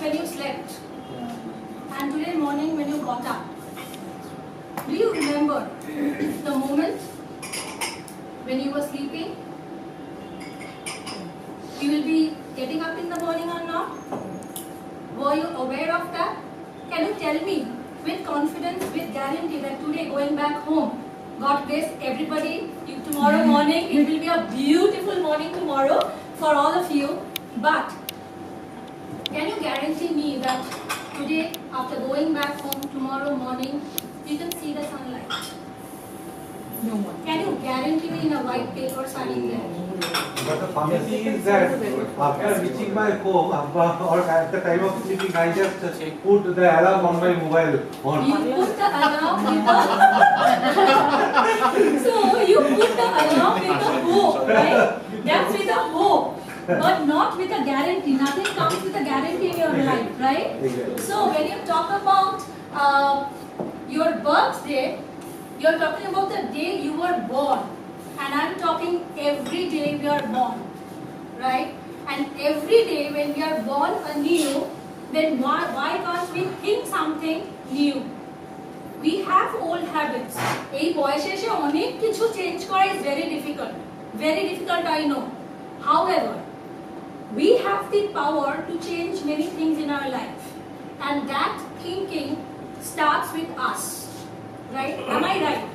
when you slept and today morning when you got up. Do you remember the moment when you were sleeping? You will be getting up in the morning or not? Were you aware of that? Can you tell me with confidence, with guarantee that today going back home, God bless everybody, tomorrow morning, it will be a beautiful morning tomorrow for all of you. But can you guarantee me that today, after going back home tomorrow morning, you can see the sunlight? No one. Can you guarantee me in a white paper sitting there? But the funny thing is that after reaching my home, or at the time of sleeping, I just put the alarm on my mobile on. You put the alarm with the so you put the alarm with the hope, right? That's with a hope, but not with a guarantee. Nothing comes with a guarantee in your life, right? Exactly. So when you talk about your birthday, you're talking about the day you were born, and I'm talking every day we are born, right? And every day when we are born anew, then why can't we think something new? We have old habits. এই বয়সে এসে অনেক কিছু change করা is very difficult. Very difficult, I know. However, we have the power to change many things in our life, and that thinking starts with us. Right? Am I right?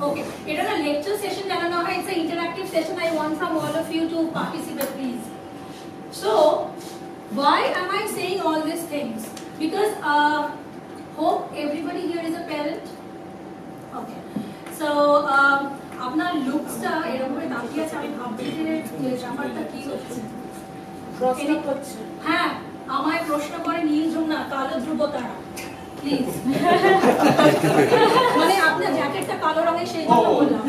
Okay. It is a lecture session. It's an interactive session. I want from all of you to participate, please. So, why am I saying all these things? Because hope everybody here is a parent. Okay. So, আপনার লুকসটা এরকম করে তাকিয়ে আছে, আমি ভাবছি যে ব্যাপারটা কি হচ্ছে। প্রশ্ন করছে। হ্যাঁ, আমায় প্রশ্ন করে নীল যমুনা, কালো ধ্রুব তারা। Please. মানে আপনার জ্যাকেটটা কালো রঙের সেই জন্য বললাম।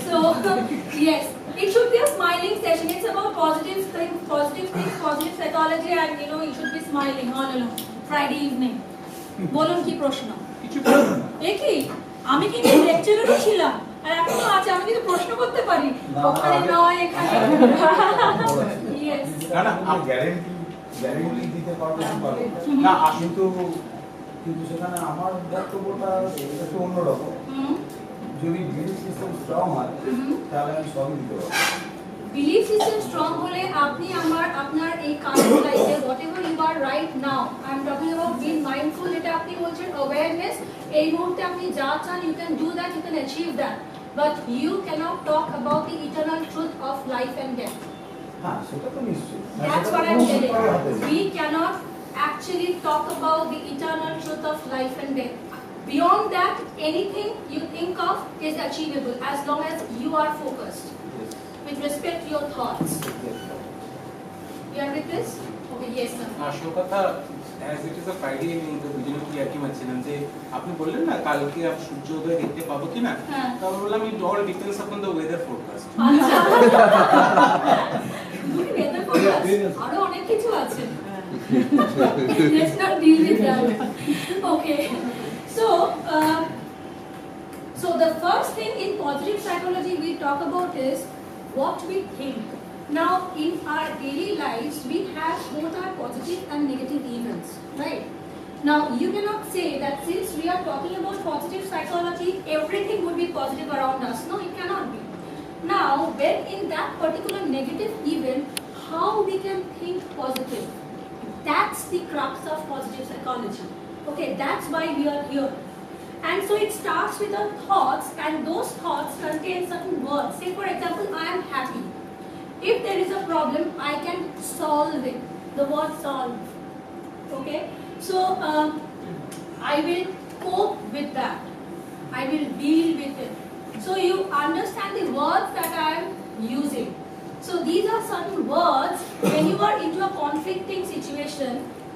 So yes, it should be a smiling session. It's about positive things, positive psychology, and you should be smiling all along. Friday evening. বলুন কি প্রশ্ন? কিছু বলুন না। কি? আমি কি লেকচারারও ছিলাম? আর এখনো আছে, আমি কিন্তু প্রশ্ন করতে পারি। ওখানে নয়, এখানে। Yes. না না, আমি গ্যারান্টি দিতে পারবো না, কিন্তু সেখানে আমার বক্তব্যটা একটু অন্যরকম। যদি বিলিফ সিস্টেম স্ট্রং হয় তাহলে আমি সবই দিতে পারবো। বিলিফ সিস্টেম স্ট্রং হলে আপনি আপনার এই কাজের লাইফে whatever you are right now, I am talking about being mindful, এটা আপনি বলছেন awareness, এই মুহূর্তে আপনি যা চান you can do that, you can achieve that, but you cannot talk about the eternal truth of life and death. That's what I'm telling you. We cannot actually talk about the eternal truth of life and death. Beyond that, anything you think of is achievable as long as you are focused. With respect to your thoughts. You are with this? Okay, yes sir. Kolkata, as it is a Friday evening, তো দুজনে কি আর কি মানছিলাম যে আপনি বললেন না কালকে সূর্যোদয় দেখতে পাবো কিনা, তো আমি বললাম it all depends upon the weather forecast. Weather forecast আরো অনেক কিছু আছে। Let's not deal with that. Okay. So the first thing in positive psychology we talk about is what we think. Now in our daily lives we have both our positive and negative events, right? Now you cannot say that since we are talking about positive psychology everything would be positive around us. No, it cannot be. Now when in that particular negative event, how we can think positive, that's the crux of positive psychology. Okay, that's why we are here. And so it starts with our thoughts, and those thoughts contain certain words. Say for example, I am happy. If there is a problem, I can solve it. The word solve. Okay? So I will cope with that. I will deal with it. So you understand the words that I am using. So these are certain words when you are into a conflicting situation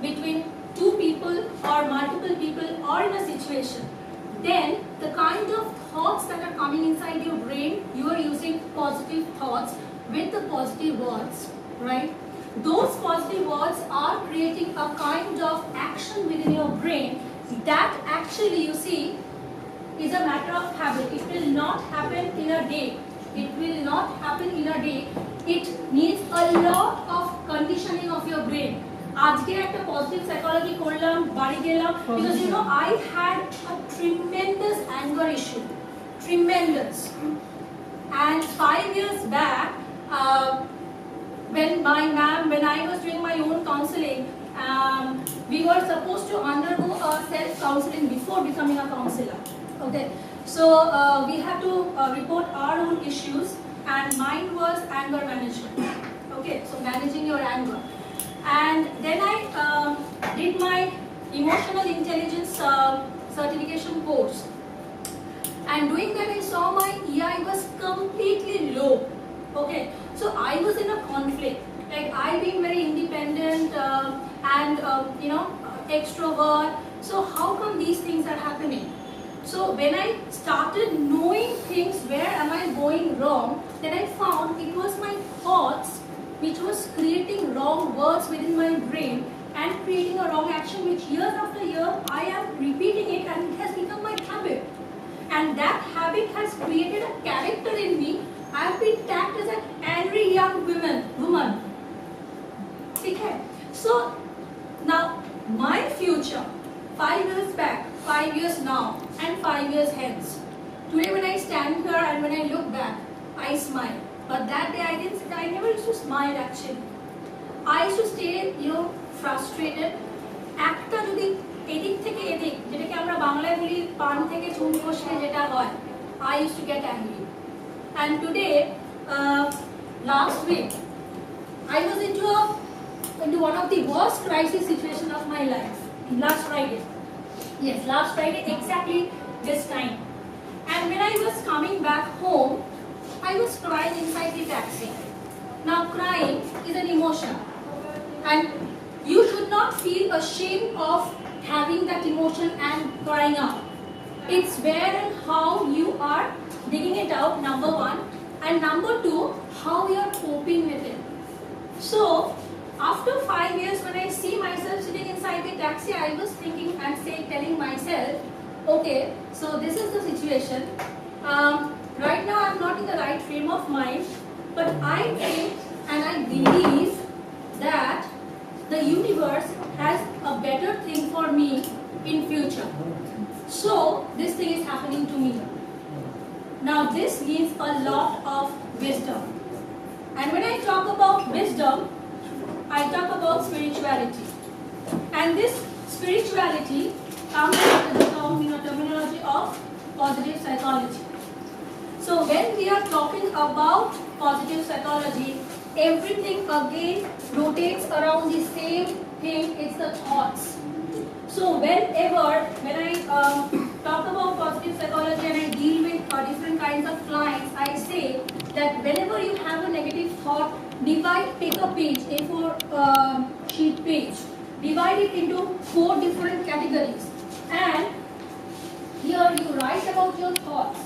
between two people or multiple people or in a situation. Then the kind of thoughts that are coming inside your brain, you are using positive thoughts with the positive words, right? Those positive words are creating a kind of action within your brain that actually you see is a matter of habit. It will not happen in a day. It will not happen in a day. It needs a lot of conditioning of your brain. আজকে একটা positive psychology করলাম, বাড়ি গেলাম, because you know I had a tremendous anger issue, tremendous. And 5 years back, when I was doing my own counseling, we were supposed to undergo a self-counseling before becoming a counselor. Okay, so we had to report our own issues, and mine was anger management. Okay, so managing your anger. And then I did my emotional intelligence certification course. And doing that, I saw my EI was completely low. Okay, so I was in a conflict. Like I being very independent and you know, extrovert. So how come these things are happening? So when I started knowing things, where am I going wrong, then I found it was my thoughts which was creating wrong words within my brain and creating a wrong action, which year after year I am repeating it, and it has become my habit. And that habit has created a character in me. I have been tagged as an angry young woman. Okay. So now my future, 5 years back, 5 years now, and 5 years hence. Today when I stand here and when I look back, I smile. But that day I never used to smile actually. I used to stay, you know, frustrated. একটা যদি এদিক থেকে এদিক, যেটাকে আমরা বাংলায় বলি পান থেকে চুন খসলে যেটা হয়, I used to get angry. And today, last week, I was into one of the worst crisis situation of my life. Last Friday. Yes, last Friday, exactly this time. And when I was coming back home, I was crying inside the taxi. Now crying is an emotion, and you should not feel ashamed of having that emotion and crying out. It's where and how you are digging it out, number one, and number two, how you are coping with it. So after 5 years, when I see myself sitting inside the taxi, I was thinking and telling myself, okay, so this is the situation. Right now I'm not in the right frame of mind, but I think and I believe that the universe has a better thing for me in future. So this thing is happening to me. Now this needs a lot of wisdom. And when I talk about wisdom, I talk about spirituality. And this spirituality comes under the terminology of positive psychology. So when we are talking about positive psychology, everything again rotates around the same thing, it's the thoughts. So when I talk about positive psychology and I deal with different kinds of clients, I say that whenever you have a negative thought, take a page, A4 sheet page, divide it into 4 different categories, and here you write about your thoughts.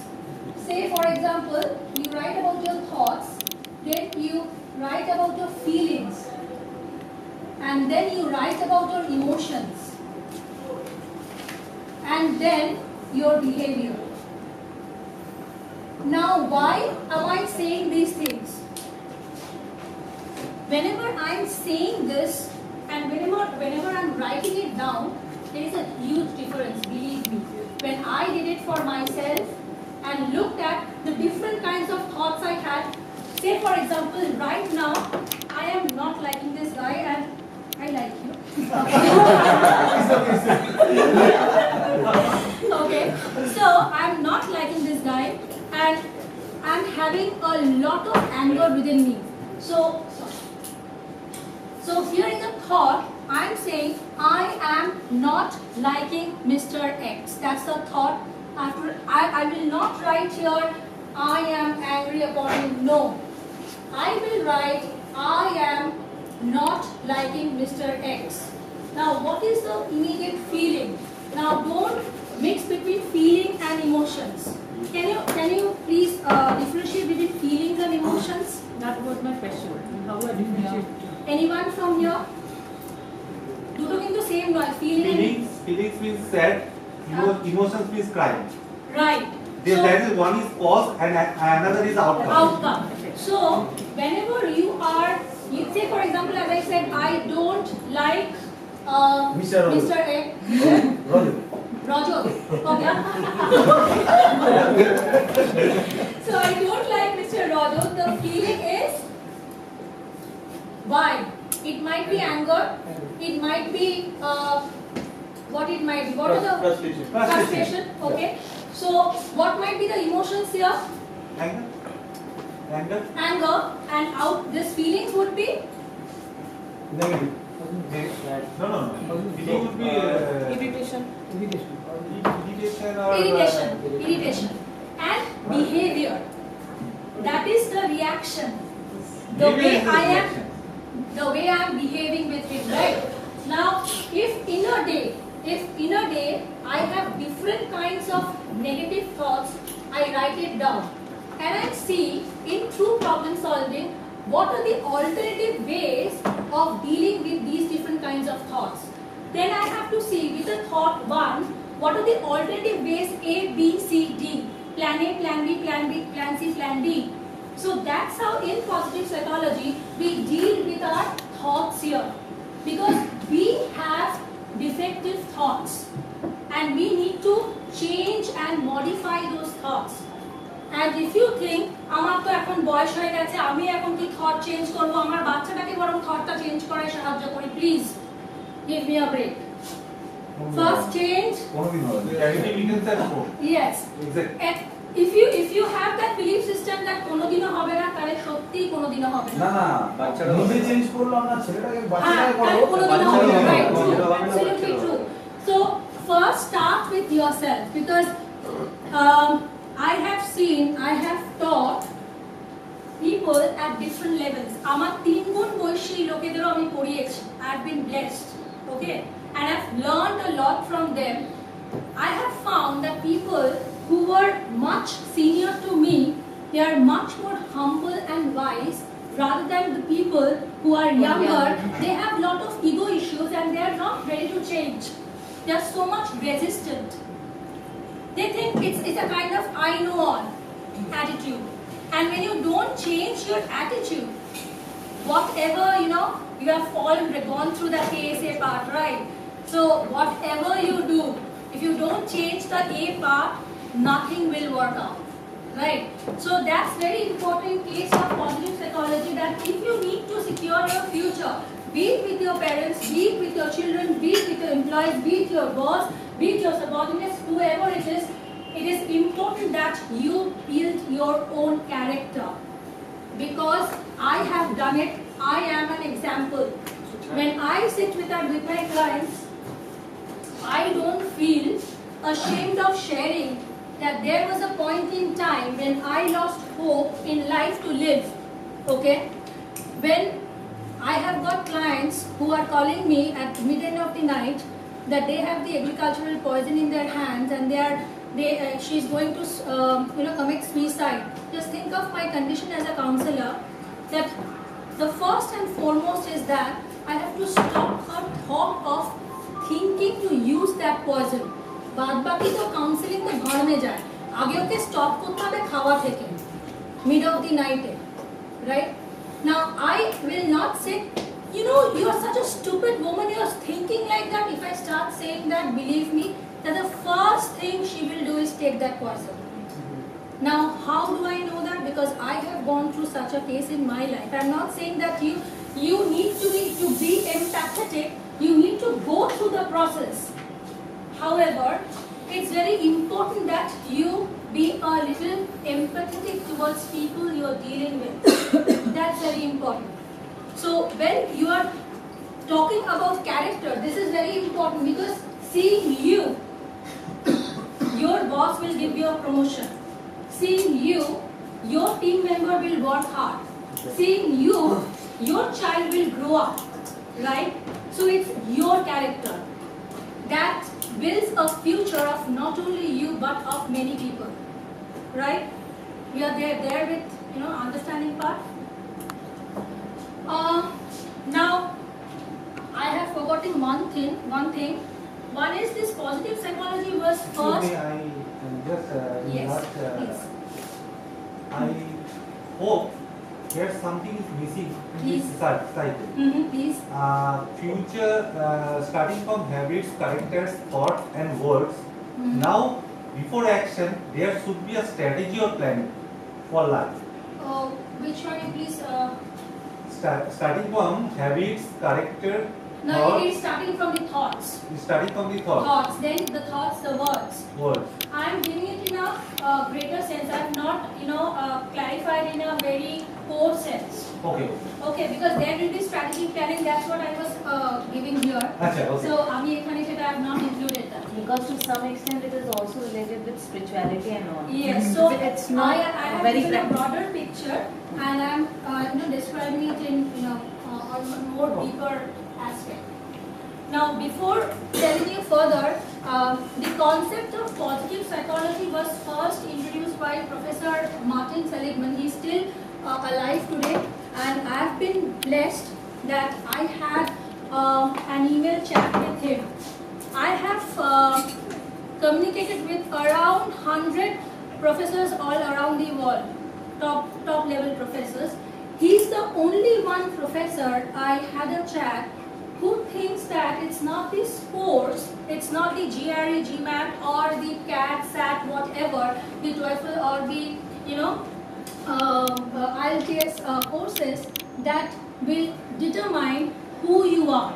Say for example, you write about your thoughts, then you write about your feelings, and then you write about your emotions, and then your behavior. Now why am I saying these things? Whenever I am saying this and whenever I am writing it down, there is a huge difference, believe me. When I did it for myself and looked at the different kinds of thoughts I had, say for example, right now I am not liking this guy and I like you. Okay, so I am not liking this guy and I am having a lot of anger within me. So here in the thought, I am saying I am not liking Mr. X. That's the thought. After I will not write here I am angry upon him. No, I will write I am not liking Mr. X. Now what is the immediate feeling? Now don't mix between feeling and emotions. Can you please differentiate between feelings and emotions? That was my question. How do I differentiate? Anyone from here? দুটো কিন্তু same নয়, feelings means sad, emotions means crying. Right. That is one is cause and another is outcome. So whenever you are You say, for example, as I said, I don't like Mr. Rojo. Mr. A. Rojo. Rojo. Okay. So I don't like Mr. Rojo. The feeling is why? It might be anger. It might be what it might be. What are the frustration? Okay. So what might be the emotions here? Anger. Anger, and out these feelings would be Negative. No. Feeling would be Irritation. irritation or irritation, and behavior. That is the reaction. The way I am behaving with him, right? Now, if in a day I have different kinds of negative thoughts, I write it down and I see in true problem solving what are the alternative ways of dealing with these different kinds of thoughts. Then I have to see with the thought 1, what are the alternative ways A, B, C, D, plan A, plan B, plan B, plan C, plan D. So that's how in positive psychology we deal with our thoughts here, because we have defective thoughts and we need to change and modify those thoughts. And if you think আমার তো এখন বয়স হয়ে গেছে, আমি এখন কি thought change করব, আমার বাচ্চাটাকে বরং থটটা চেঞ্জ করায় সাহায্য করি, please give me a break. First change. Charity begins at home. Yes. Exactly. And if you have that belief system that কোনোদিনও হবে না, তাহলে সত্যি কোনোদিনও হবে না। না বাচ্চারা নিজে চেঞ্জ করলাম না, ছেলেটাকে বাচ্চাটাকে তাহলে করব, কোনোদিনও হবে না। Right, true. বাচ্চারা Absolutely true. So first start with yourself, because I have taught people at different levels. আমার 3 গুণ বয়সী লোকেদেরও আমি পড়িয়েছি. I have been blessed, okay, and I have learned a lot from them. I have found that people who were much senior to me, they are much more humble and wise rather than the people who are younger. They have a lot of ego issues and they are not ready to change. They are so much resistant. They think it's a kind of I know all attitude. And when you don't change your attitude, whatever, you have gone through the KSA part, right? So whatever you do, if you don't change the A part, nothing will work out, right? So that's very important case of positive psychology, that if you need to secure your future, be it with your parents, be it with your children, be it with your employees, be it your boss, be it your subordinates, whoever it is important that you build your own character. Because I have done it, I am an example. When I sit with my clients, I don't feel ashamed of sharing that there was a point in time when I lost hope in life to live, okay? When I have got clients who are calling me at midnight of the night that they have the agricultural poison in their hands and she's going to commit suicide. Just think of my condition as a counselor, that the first and foremost is that I have to stop her thought of thinking to use that poison. बाद बाकी तो counselling तो घर में जाए, आगे okay stop करते हैं खावा ठेके mid of the night, right? Now I will not say, you are such a stupid woman, you are thinking like that. If I start saying that, believe me, that the first thing she will do is take that poison. Now how do I know that? Because I have gone through such a case in my life. I'm not saying that you need to be empathetic, you need to go through the process. However, it's very important that you be a little empathetic towards people you are dealing with. That's very important. So when you are talking about character, this is very important, because seeing you, your boss will give you a promotion. Seeing you, your team member will work hard. Seeing you, your child will grow up, right? So it's your character that builds a future of not only you but of many people, right? We are there with understanding part. Now I have forgotten one thing. One is this positive psychology was first. Excuse me, I just Yes, not, please. I hope here something is missing in Please. this cycle. Please. Future, starting from habits, characters, thoughts, and words. Now, before action, there should be a strategy or plan for life. Which one you please? Starting from habits, character, No, thoughts. it is starting from the thoughts. Starting from the thoughts. Thoughts, then the thoughts, the words. Words. I am giving it in a greater sense. I have not, clarified in a very core sense. Okay. Okay, because there will be strategic planning. That's what I was giving here. Acha, okay. So, আমি এখানে সেটা I have not included that. Because to some extent it is also related with spirituality and all. Yes, so it's not I have very given a practical. broader picture, and I'm describing it in on a more deeper aspect. Now, before telling you further, the concept of positive psychology was first introduced by Professor Martin Seligman. He's still alive today, and I've been blessed that I had an email chat with him. I have communicated with around 100 professors all around the world, top level professors. He's the only one professor I had a chat who thinks that it's not the scores, it's not the GRE, GMAT or the CAT, SAT, whatever, the TOEFL or the IELTS courses that will determine who you are.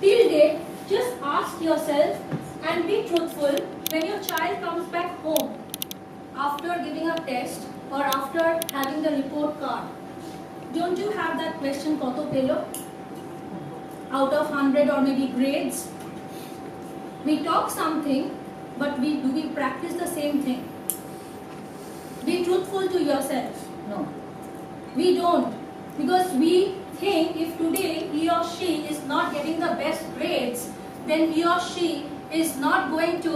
Till date, just ask yourself and be truthful when your child comes back home after giving a test or after having the report card. Don't you have that question, koto pelo? Out of 100 or maybe grades? We talk something, but do we practice the same thing? Be truthful to yourself. No. We don't, because we think if today he or she is not getting the best grades, then he or she is not going to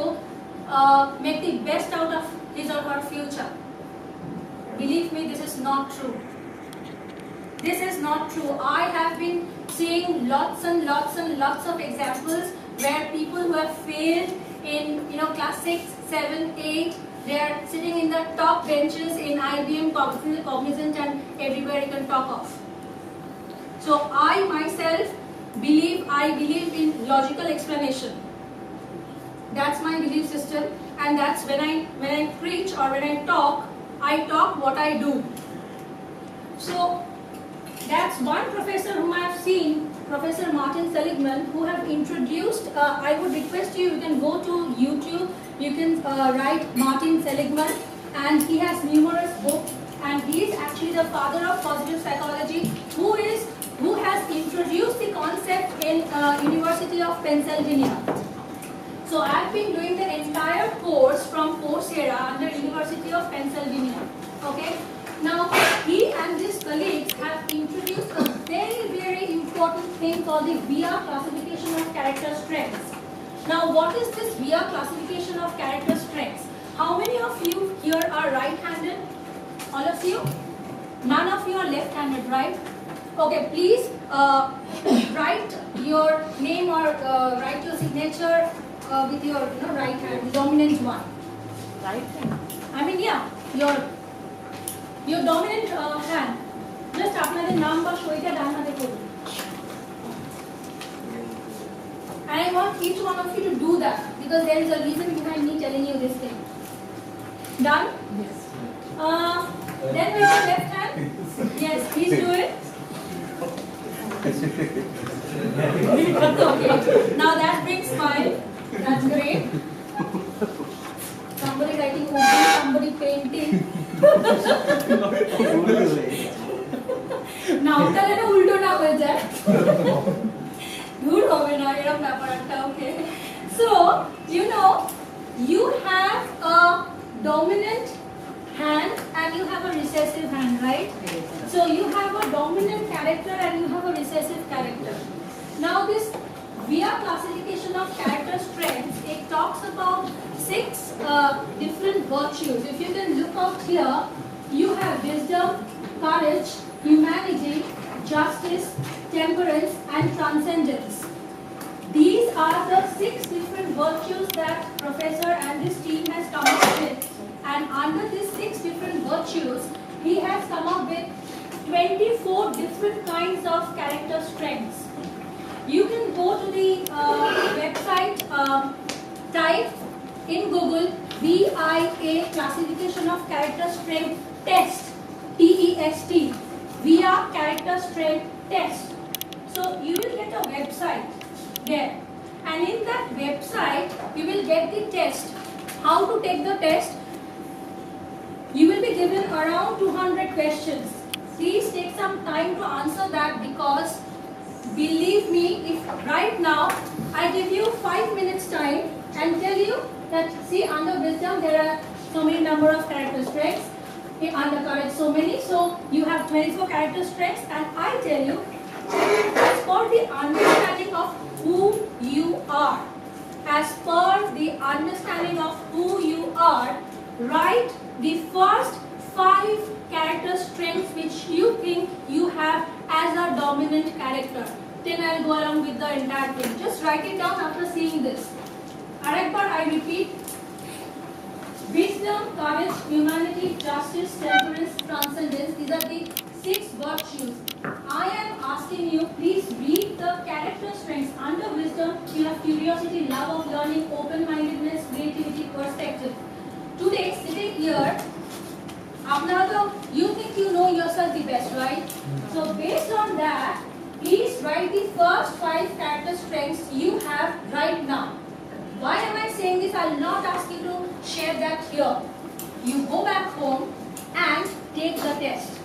make the best out of his or her future. Believe me, this is not true. This is not true. I have been seeing lots and lots and lots of examples where people who have failed in class 6, 7, 8, they are sitting in the top benches in IBM, Cognizant, and everywhere you can talk of. So I myself believe in logical explanation. That's my belief system, and that's when I preach or when I talk what I do. So that's one professor whom I have seen, Professor Martin Seligman, who have introduced, I would request you can go to YouTube, you can write Martin Seligman, and he has numerous books, and he is actually the father of positive psychology, who has introduced the concept in University of Pennsylvania. So I have been doing the entire course from Coursera under University of Pennsylvania. Okay. Now, he and his colleagues have introduced a very, very important thing called the VR classification of character strengths. Now, what is this VR classification of character strengths? How many of you here are right-handed? All of you? None of you are left-handed, right? Okay, please write your name or write your signature with your right hand, the dominant one. Right hand? I mean, yeah, your dominant hand. Just আপনাদের নাম বা সইটা ডান হাতে করুন। And I want each one of you to do that because there is a reason behind me telling you this thing. Done? Yes. Then with your left hand. Yes, please do it. Okay. Now that brings smile. That's great. Somebody writing Urdu, somebody painting. Now তাহলে না উল্টো না হয়ে যায় দূর হবে না এরকম ব্যাপার একটা ওকে so you have a dominant hand and you have a recessive hand, right? So you have a dominant character and you have a recessive character. Now this VR classification of character strengths, it talks about 6 different virtues. If you can look out here, you have wisdom, courage, humanity, justice, temperance, and transcendence. These are the 6 different virtues that Professor and this team has come up with. And under these 6 different virtues, he has has come up with 24 different kinds of character strengths. You can go to the website, type in Google VIA classification of character strength test, TEST, VIA character strength test. So you will get a website there, and in that website you will get the test. How to take the test? You will be given around 200 questions. Please take some time to answer that, because believe me, if right now I give you 5 minutes time and tell you that, see, under wisdom there are so many number of character strengths, under courage so many, so you have 24 character strengths, and I tell you, as per the understanding of who you are, as per the understanding of who you are, write the first 5 character strengths which you think you have as a dominant character. Then I'll go along with the entire thing. Just write it down after seeing this. Arekbar, I repeat. Wisdom, courage, humanity, justice, temperance, transcendence. These are the 6 virtues. I am asking you, please read the character strengths. Under wisdom, you have curiosity, love of learning, open-mindedness, creativity, perspective. Today, sitting here, you think you know yourself the best, right? So based on that, please write the first 5 character strengths you have right now. Why am I saying this? I will not ask you to share that here. You go back home and take the test,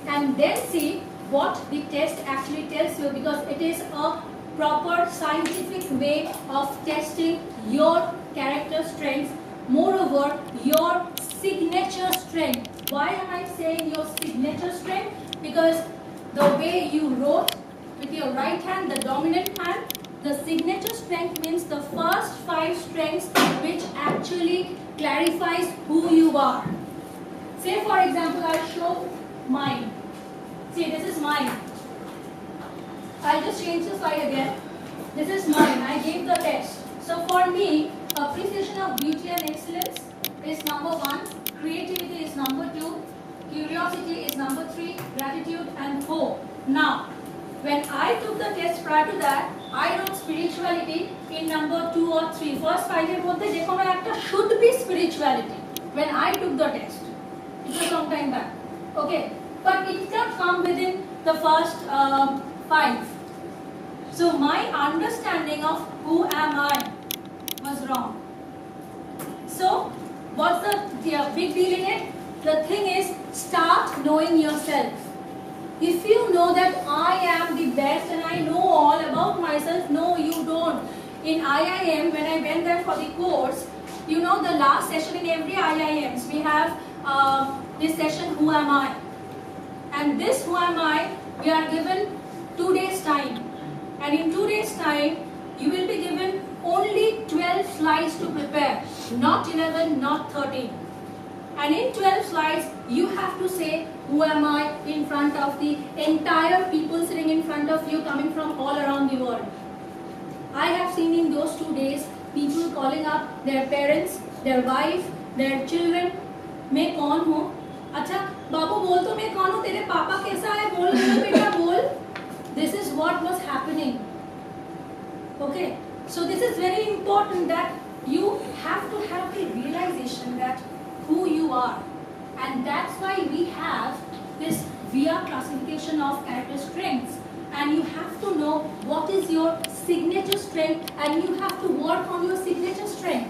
and then see what the test actually tells you, because it is a proper scientific way of testing your character strengths. Moreover, your signature strength. Why am I saying your signature strength? Because the way you wrote with your right hand, the dominant hand, the signature strength means the first 5 strengths which actually clarifies who you are. Say for example, I'll show mine. See, this is mine. I'll just change the slide again. This is mine. I gave the test. So for me, appreciation of beauty and excellence is number 1. Creativity is number 2. Curiosity is number 3. Gratitude and hope. Now, when I took the test prior to that, I wrote spirituality in number 2 or 3. First 5 এর মধ্যে যে কোনো একটা should be spirituality. When I took the test, it was some time back. Okay, but it did come within the first 5. So my understanding of who am I was wrong. So what's the big deal in it? The thing is, start knowing yourself. If you know that I am the best and I know all about myself, no, you don't. In IIM, when I went there for the course, you know, the last session in every IIMs, we have this session, Who Am I? And this Who Am I, we are given 2 days time. And in 2 days time, you will be given only 12 slides to prepare, not 11, not 13. And in 12 slides, you have to say, who am I, in front of the entire people sitting in front of you, coming from all around the world. I have seen in those 2 days, people calling up their parents, their wife, their children. मैं कौन हूँ? अच्छा, बाबू बोल तो मैं कौन हूँ? तेरे पापा कैसा है? बोल बेटा बोल. This is what was happening. Okay, so this is very important, that you have to have the realization that who you are, and that's why we have this VIA classification of character strengths, and you have to know what is your signature strength, and you have to work on your signature strength.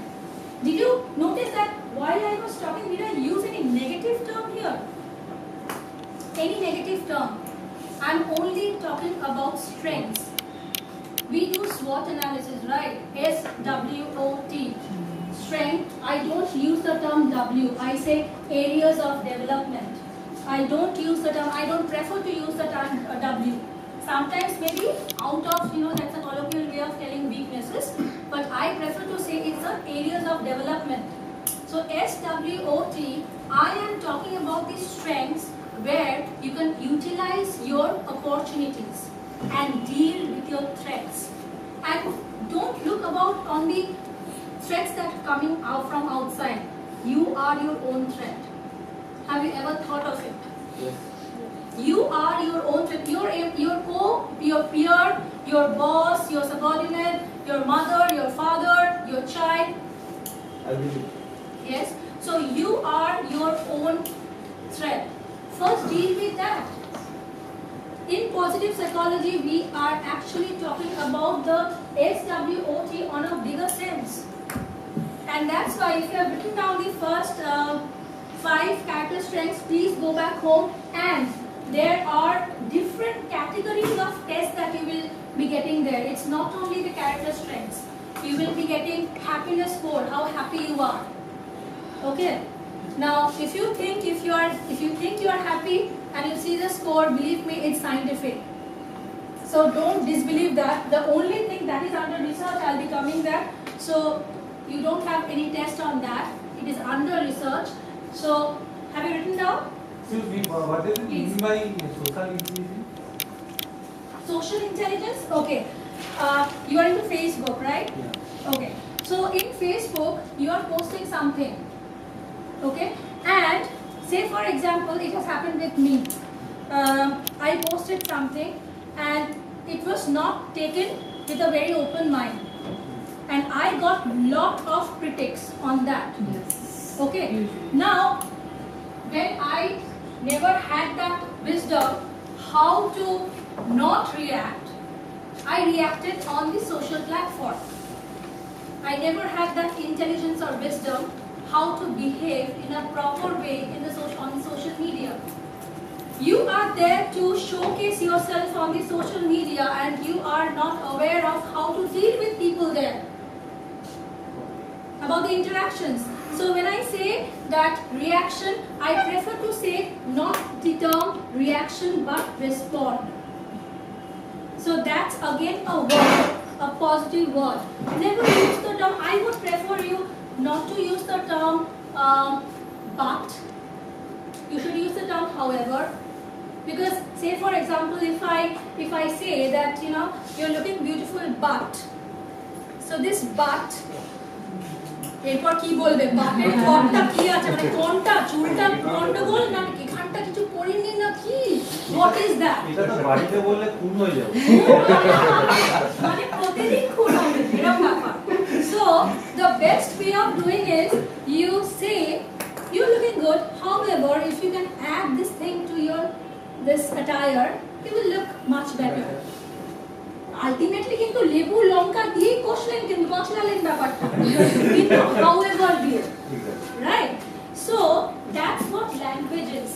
Did you notice that while I was talking, did I use any negative term here? Any negative term? I'm only talking about strengths. We do SWOT analysis, right? SWOT. Strength, I don't use the term W. I say areas of development. I don't use the term, I don't prefer to use the term W. Sometimes maybe out of, that's a colloquial way of telling weaknesses, but I prefer to say it's the areas of development. So SWOT, I am talking about the strengths where you can utilize your opportunities and deal with your threats. And don't look about on the threats that are coming out from outside. You are your own threat. Have you ever thought of it? Yes. You are your own, your peer, your boss, your subordinate, your mother, your father, your child. I will. Yes. So you are your own threat. First deal with that. In positive psychology, we are actually talking about the SWOT on a bigger sense. And that's why if you have written down the first 5 character strengths, please go back home, and there are different categories of tests that you will be getting there. It's not only the character strengths. You will be getting happiness score, how happy you are. Okay. Now, if you think you are happy and you see the score, believe me, it's scientific. So don't disbelieve that. The only thing that is under research, I'll be coming there. So you don't have any test on that. It is under research. So have you written down? Excuse me, what does it mean by social intelligence? Social intelligence? Okay. You are into Facebook, right? Yeah. Okay. So in Facebook, you are posting something. Okay. And say for example, it has happened with me. I posted something and it was not taken with a very open mind. And I got lot of critics on that. Yes. Okay. Now, when I never had that wisdom how to not react, I reacted on the social platform. I never had that intelligence or wisdom how to behave in a proper way on the social media. You are there to showcase yourself on the social media and you are not aware of how to deal with people there. About the interactions. So when I say that reaction, I prefer to say not the term reaction but respond. So that's again a word, a positive word. Never use the term, I would prefer you not to use the term but. You should use the term however. Because say for example, if I say that you're looking beautiful but. So this but, এরপর কি বলবে বাটের পরটা কি আছে মানে কোনটা চুলটা গন্ডগোল না এখানটা কিছু পড়িনি না কি হোয়াট ইজ দ্যাট এটা তো বাড়িতে বললে খুন হয়ে যাবে মানে প্রতিদিন খুন হবে এরকম ব্যাপার so the best way of doing is you say you're looking good, however if you can add this thing to this attire it will look much better. Ultimately কিন্তু লেবু লঙ্কা দিয়ে কষলেন কিন্তু মশলালেন ব্যাপারটা কিন্তু however দিয়ে right. So that's what language is.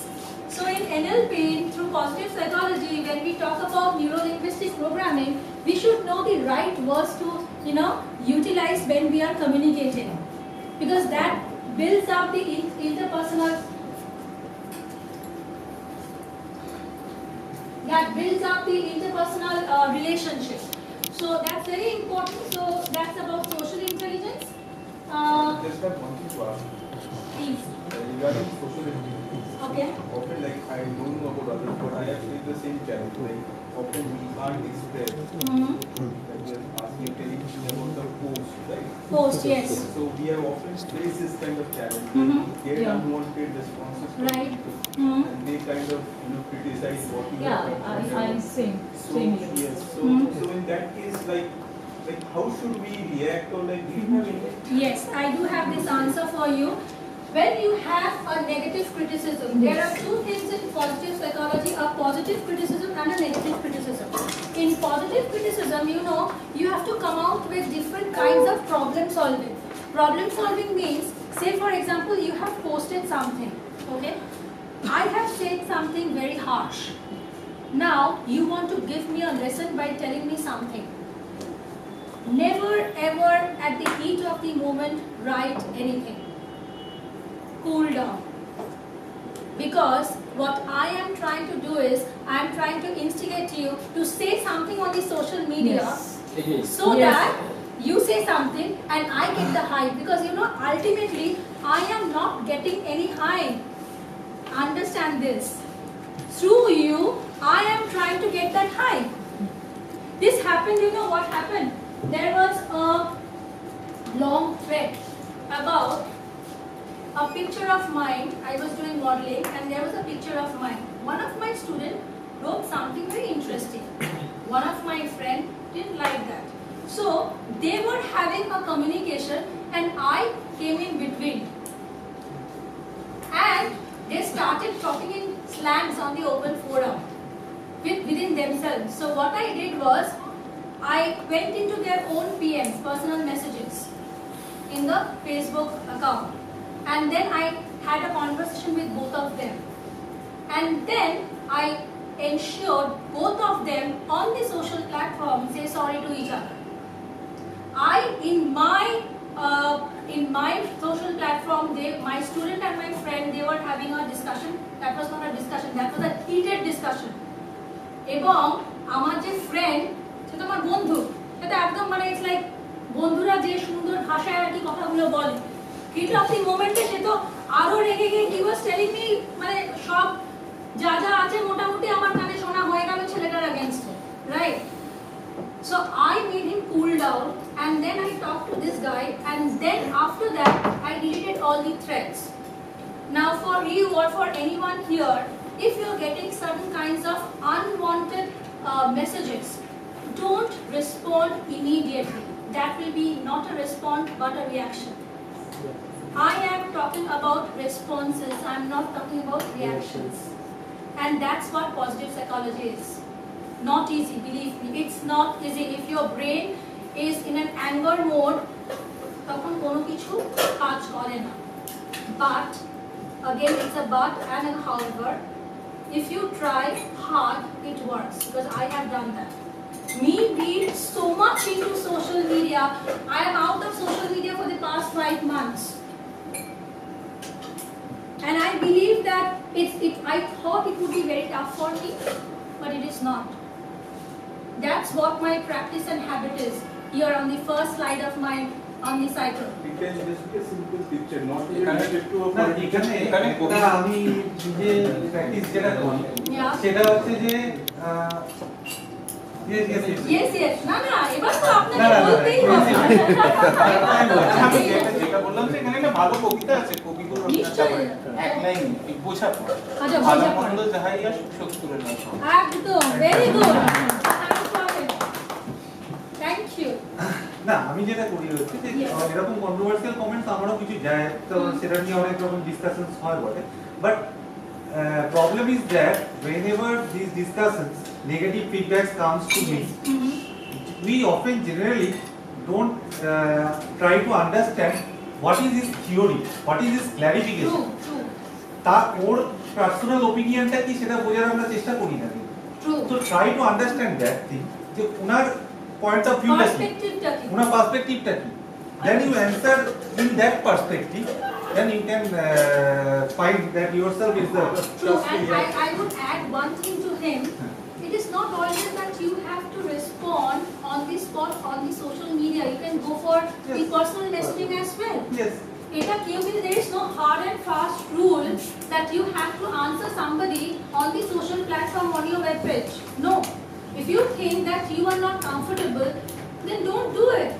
So in NLP, through positive psychology, when we talk about neuro-linguistic programming, we should know the right words to utilize when we are communicating, because that builds up the interpersonal relationship. So that's very important. So that's about social intelligence. Just have one thing to ask. Please. Regarding social intelligence. Okay. Often, like, I don't know about others, but I have faced the same challenge. Like, often we can't express. Like, we are asking, telling about the post, right? Post, yes. So we have often faced this kind of challenge. Get Yeah. unwanted responses from Right. people, and they kind of criticize what you have done. I same here. Yes. So in that case, like how should we react, or like do you have any? Yes, I do have this answer for you. When you have a negative criticism, there are two things in positive psychology, a positive criticism and a negative criticism. In positive criticism, you have to come out with different kinds of problem solving. Problem solving means, say for example, you have posted something, okay? I have said something very harsh. Now, you want to give me a lesson by telling me something. Never ever at the heat of the moment write anything. Cool down. Because what I am trying to do is, I am trying to instigate you to say something on the social media so that you say something and I get the hype. Because ultimately, I am not getting any hype. Understand this. Through you, I am trying to get that hype. This happened, what happened? There was a long thread about a picture of mine. I was doing modeling, and there was a picture of mine. One of my students wrote something very interesting. One of my friend didn't like that. So they were having a communication, and I came in between. And they started talking in slangs on the open forum within themselves. So what I did was, I went into their own PMs, personal messages, in the Facebook account, and then I had a conversation with both of them, and then I ensured both of them on the social platform say sorry to each other. In my social platform, my student and my friend, they were having a discussion. That was not a discussion, that was a heated discussion. এবং আমার যে friend, সেটা আমার বন্ধু, সেটা একদম মানে it's like বন্ধুরা যে সুন্দর ভাষায় আর কি কথাগুলো বলে, হিট অফ দি মোমেন্টে সে তো আরো রেগে গিয়ে হি ওয়াজ টেলিং মি মানে সব যা যা আছে মোটামুটি আমার কানে শোনা হয়ে গেল ছেলেটার এগেইনস্টে, right? So I made him cool down, and then I talked to this guy, and then after that I deleted all the threads. Now for you or for anyone here, if you're getting certain kinds of unwanted messages, don't respond immediately. That will be not a response but a reaction. I am talking about responses, I'm not talking about reactions. And that's what positive psychology is. Not easy, believe me, it's not easy. If your brain is in an anger mode, তখন কোনো কিছু কাজ করে না. But again, it's a but and a however. If you try hard, it works, because I have done that. Me being so much into social media, I am out of social media for the past 5 months. And I believe that I thought it would be very tough for me, but it is not. That's what my practice and habit is. Here on the first slide of my on the cycle. You can just get a simple picture, not even Can I- related to a না particular. এখানে আমি যে practice যেটা করি Yeah. সেটা হচ্ছে যে Yes. না এবার তো না, আপনাকে না, না, বলতেই yes, হবে। আমি যেটা বললাম যে এখানে একটা ভালো কবিতা আছে, কবিগুলো নিশ্চয়ই। এক লাইন বোঝা পড়ে। আচ্ছা, ভালো বোঝা পড়ে। মন্দ যাহাই আর সুখ করে না সব। একদম, very good. Thank you. না আমি যেটা করি হচ্ছে যে Yes. এরকম কন্ট্রোভার্সিয়াল কমেন্টস আমারও কিছু যায়, তো সেটা নিয়ে অনেক রকম ডিসকাশনস হয় বটে, but problem is that whenever these discussions negative feedbacks comes to me, we often generally don't try to understand what is his theory, what is his clarification. True. তা ওর পার্সোনাল ওপিনিয়নটা কি সেটা বোঝার আমরা চেষ্টা করি না। True. তো try to understand that thing, যে ওনার পয়েন্ট অফ ভিউটা কি, Perspective-টা কি? ওনার পার্সপেক্টিভটা কি, then you answer in that perspective, then you can find that yourself is the True, and I would add one thing to him. It is not always that you have to respond on the spot on the social media. You can go for the Yes. personal messaging as well. yes. Eta Kyogini, there is no hard and fast rule that you have to answer somebody on the social platform on your web page. No. If you think that you are not comfortable, then don't do it.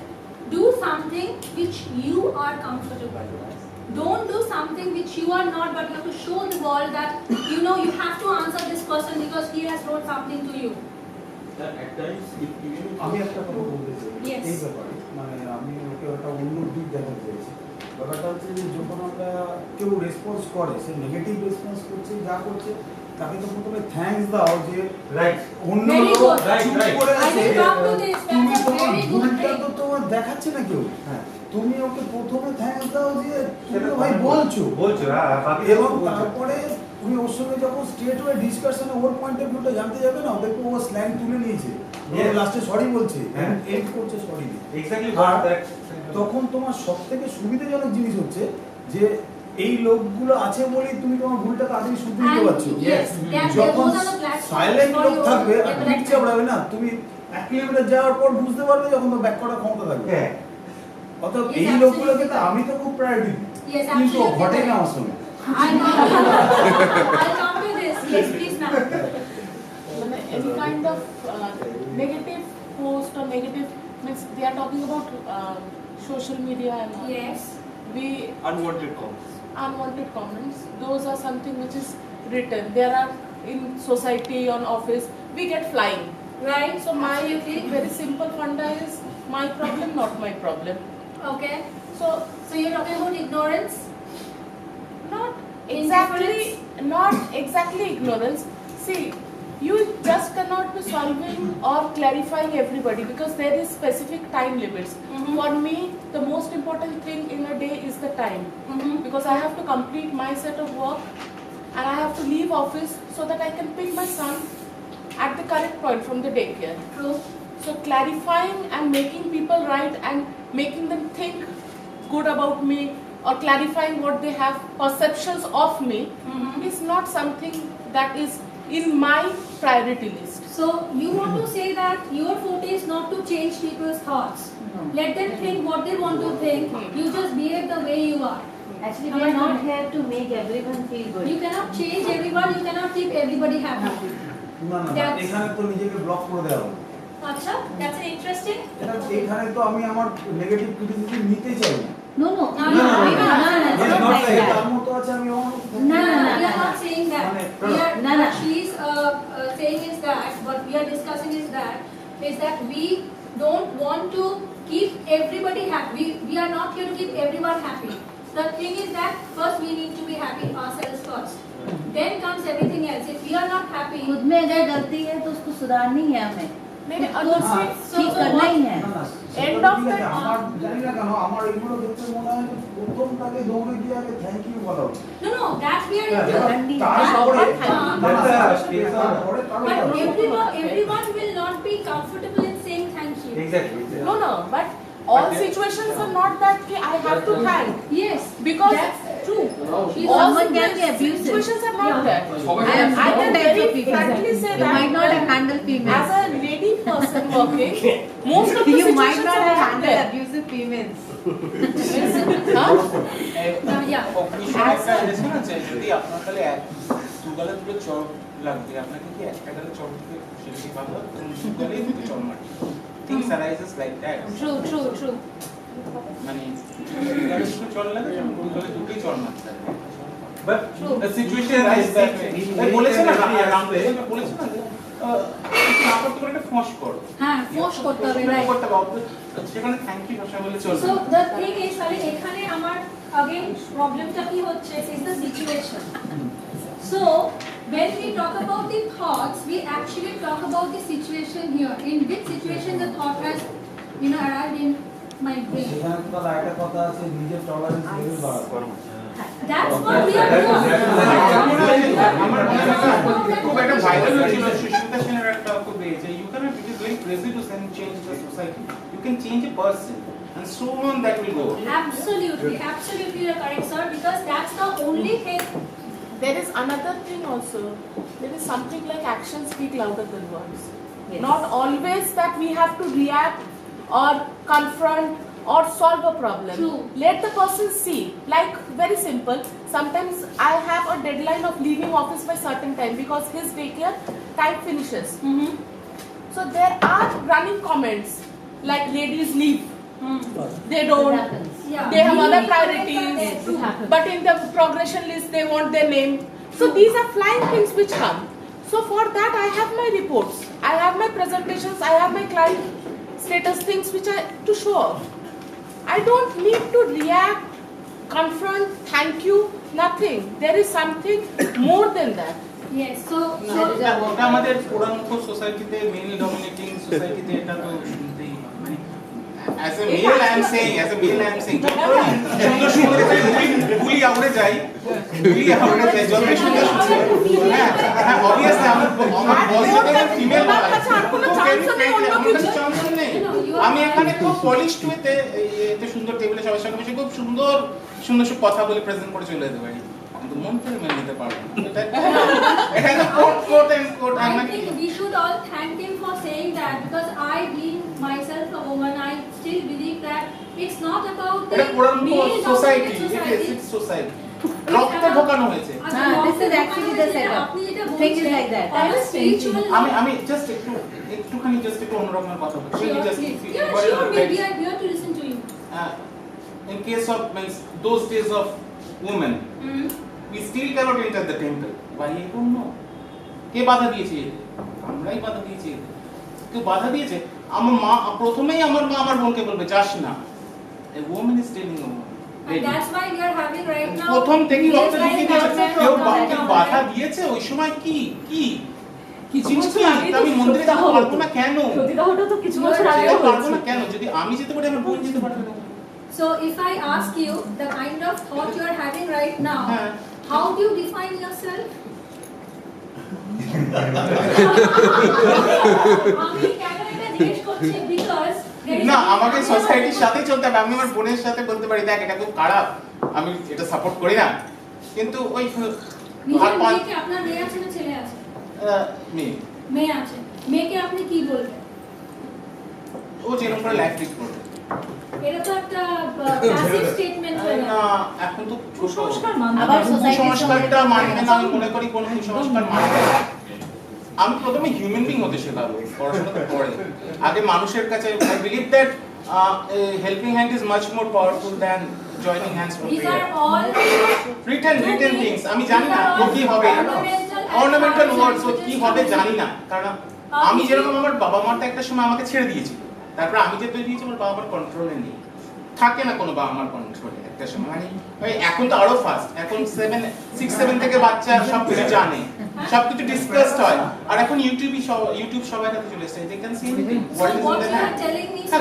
Do something which you are comfortable with. Don't do something which you are not, but you have to show the world that you know you have to answer this person because he has wrote something to you. At times, if even if আমি একটা কথা বলতে চাই Yes. এই ব্যাপারে, মানে আমি ওকে একটা অন্য দিক দেখাতে চাইছি। ব্যাপারটা হচ্ছে যে যখন আমরা কেউ রেসপন্স করে, সে নেগেটিভ রেসপন্স করছে, যা করছে, তাকে তো প্রথমে থ্যাঙ্কস দাও যে রাইট অন্য Very লোক good. চুপ Right. করে I আছে, will come to this. তুমি That's a তোমার very good ভুলটা thing. তো তোমার দেখাচ্ছে না কেউ, হ্যাঁ তুমি ওকে প্রথমে থ্যাঙ্কস দাও যে তুমি সেটা তো ভাই বলছো, বলছো, হ্যাঁ বাকি এবং বলছো। তারপরে তুমি ওর সঙ্গে যখন স্ট্রেট ওয়ে ডিসকাশনে ওর পয়েন্ট অফ ভিউটা জানতে যাবে না, দেখো ও স্ল্যাং তুলে নিয়েছে, Yes. লাস্টে সরি বলছে, হ্যাঁ। এড করছে সরি দিয়ে। এক্স্যাক্টলি আর হোয়াট দ্যাট তখন তোমার সবথেকে সুবিধাজনক জিনিস হচ্ছে যে এই লোকগুলো আছে বলেই তুমি তোমার ভুলটা তাড়াতাড়ি শুধরে নিতে পারছো। Yes, যখন those are the platforms silent for লোক your থাকবে আর development. পিক চাপড়াবে না, তুমি 1 কিলোমিটার যাওয়ার পর বুঝতে পারবে যখন তো ব্যাক করার ক্ষমতা থাকবে। হ্যাঁ অতএব Yes, এই absolutely. লোকগুলোকে তো আমি তো খুব প্রায়োরিটি দিই, Yes, কিন্তু absolutely ঘটে না correct. আমার সঙ্গে। I'll come to this. Yes, please, ma'am. Any kind of negative post or negative means they are talking about social media and all. Yes. We Unwanted comments. unwanted comments. Those are something which is written. There are in society, on office, we get flying. Right? So my Absolutely. very simple funda is my problem, not my problem. Okay. So So you're talking about ignorance? not Indifference? not exactly ignorance. See, you just cannot be solving or clarifying everybody because there is specific time limits. Mhm. For me, the most important thing in a day is the time, Mm-hmm. because I have to complete my set of work and I have to leave office so that I can pick my son at the correct point from the daycare. True. So clarifying and making people right and making them think good about me or clarifying what they have perceptions of me Mm-hmm. is not something that is in my priority list. So you want to say that your forte is not to change people's thoughts. Let them think what they want to think. You just behave the way you are. Actually, we are not here to make everyone feel good. You cannot change everyone. You cannot keep everybody happy. না না না, That's- এখানে তো নিজেকে block করে দেওয়া হবে। Acha, that's interesting. এখানে তো আমি আমার নেগেটিভ ক্রিটিসিজম নিতে চাই না। No, no. No, No, no, no, no, no, no, it's no, not no, like এই that. তার মতো আছে আমি অন্য No, no, no. We are not saying that. We are, No, no. what she's saying is that, what we are discussing is that we don't want to keep everybody happy. We are not here to keep everyone happy. The thing is that first we need to be happy ourselves first. Then comes everything else. If we are not happy, खुद में अगर गलती है तो उसको सुधारनी है हमें। Maybe खुद को understand. ठीक करना ही है। না না End of ঠিক আছে, the- আমার জানি না কেন আমার এগুলো দেখতে মনে হয় যে প্রথমটাকে দৌড়ে দিয়ে আগে থ্যাংক ইউ বলা উচিত। no, that we are হ্যাঁ, into. তারপরে That's a case of- তারপরে But everyone will not be comfortable in saying thank you. Exactly. No, no, but all situations are not that I have to thank. Yes, Because that's true. She's all Someone can be abusive. situations are not Yeah. that. And I can different types very of people. frankly say You that might not have handled as females. a lady person working, most of the You might situations not are have not handled there. abusive females. Huh? Yeah. একটা এসে না যে যদি আপনার তাহলে দুগালে দুটো চর লাগবে আপনাকে কি একটা গালে চর দিতে সেটা কি ভালো দুগালে দুটো চর মারবে things arises like that True. মানে দুগালে দুটো চর লাগে দুগালে দুটোই চর মারতে হবে But True. the situation is that বলেছে না রামদেব বলেছে না যে না করতে পারে একটা ফোঁস করো হ্যাঁ, ফোর্স করতে হবে, right. করতে হবে সেখানে থ্যাংক ইউ ভাষা বলে চলবে So the thing is, এখানে আমার again প্রবলেমটা কি হচ্ছে is the situation. So when we talk about the thoughts, we actually talk about the situation here. In which situation the thought has, arrived in my brain. সেখানে তো তাহলে একটা কথা আছে নিজের টলারেন্স লেভেল বাড়ানো। That's what we are doing. আমার মনে হয় খুব একটা ভাইরাল হয়েছিল সুস্মিতা সেনের একটা খুব যে you can it is very crazy to send change the society you can change a person and so on that will go Absolutely, you're correct, sir. Because that's the only thing. There is another thing also. There is something like actions speak louder than words. Yes. Not always that we have to react or confront or solve a problem. True. Let the person see. Like very simple. Sometimes I have a deadline of leaving office by certain time because his daycare time finishes. Mm-hmm. So there are running comments like ladies leave. They don't. It happens. Yeah. They have other It priorities. happens. But in the progression list, they want their name. So these are flying things which come. So for that, I have my reports. I have my presentations. I have my client status things which I to show off. I don't need to react, confront, thank you, nothing. There is something more than that. Yes. So ওটা আমাদের পুরানো সোসাইটিতে mail dominating সোসাইটিতে এটা তো শুনতেই মানে as a male I am saying সুন্দর সুন্দর গুলি আউড়ে যাই যত সুন্দর হ্যাঁ obviously আমার বসে ফিমেল আমি এখানে খুব পলিশড ওয়েতে এত সুন্দর টেবিলে সবার সঙ্গে বসে খুব সুন্দর সুন্দর সব কথা বলে প্রেজেন্ট করে চলে যেতে পারি কিন্তু মন থেকে মেনে নিতে পারবো না এটা একটা quote and quote I think we should all thank him for saying that, because I, being myself a woman, I still believe that it's not about the এটা পুরানো male society dominated it society. Is society রক্তে ঢোকানো হয়েছে আচ্ছা, This is actually the setup. আপনি যেটা Thing is বলছেন, like that. on a spiritual আমি জাস্ট একটুখানি একটু অন্যরকমের কথা বলছি Sure, just please. Yeah, sure, we are here to listen to you. in case of means those days of women, we still cannot enter the temple. Why? I don't know. কে বাধা দিয়েছে? আমরাই বাধা দিয়েছি। কেউ বাধা দিয়েছে? আমার মা প্রথমেই আমার মা আমার বোনকে বলবে যাস না। A woman is telling a woman. And that's why we are having right now. প্রথম থেকেই male রক্ত child দিয়েছে। government কেউ program, বাধা right? দিয়েছে ওই সময় কি কিছু জিনিস বছর কি? আগে তো আমি মন্দিরে যেতে সতীদাহ পারবো না কেন? সতীদাহটা তো কিছু বছর আগে যেতে পারবো হয়েছে। না কেন? যদি আমি যেতে পারি আমার বোন যেতে পারবে না। So if I ask you the kind of thought you are having right now, হ্যাঁ। how do you define yourself? আমি কেন এটা জিজ্ঞেস করছি because there is না a- আমাকে সোসাইটির সাথে চলতে হবে। আমি আমার বোনের সাথে বলতে পারি দেখ এটা খুব খারাপ, আমি এটা সাপোর্ট করি না, কিন্তু ওই নিজের মেয়েকে আপনার মেয়ে আছে না ছেলে আছে? মেয়ে মেয়ে আছে। মেয়েকে আপনি কি বলবেন? ও যেরকম করে লাইফ লিড করবে। এটা তো একটা প্যাসিভ স্টেটমেন্ট হয়ে না গেল। এখন তো কুসংস্কার মানতে আবার হবে। society- কুসংস্কারটা মানবে না, আমি মনে করি কোন কুসংস্কার মানবে না। আমি প্রথমে হিউম্যান বিং হতে শেখাবো পড়াশোনা পরে। আগে মানুষের কাছে I believe that helping hand is much more powerful than joining hands for These are prayer. all written things আমি জানি না ও কি হবে, অর্নামেন্টাল ওয়ার্ডস ও কি হবে জানি না, কারণ আমি যেরকম আমার বাবা মাটা একটা সময় আমাকে ছেড়ে দিয়েছিল, তারপর আমি যে তৈরি হয়েছি আমার বাবা মার কন্ট্রোলে নেই, থাকে না কোনো বাবা মার কন্ট্রোলে একটা সময়। মানে ওই এখন তো আরো ফাস্ট, এখন 6-7 থেকে বাচ্চা সবকিছু জানে, সবকিছু ডিসকাসড হয়, আর এখন ইউটিউব সবার কাছে চলে এসেছে, they can see anything what is in the hand.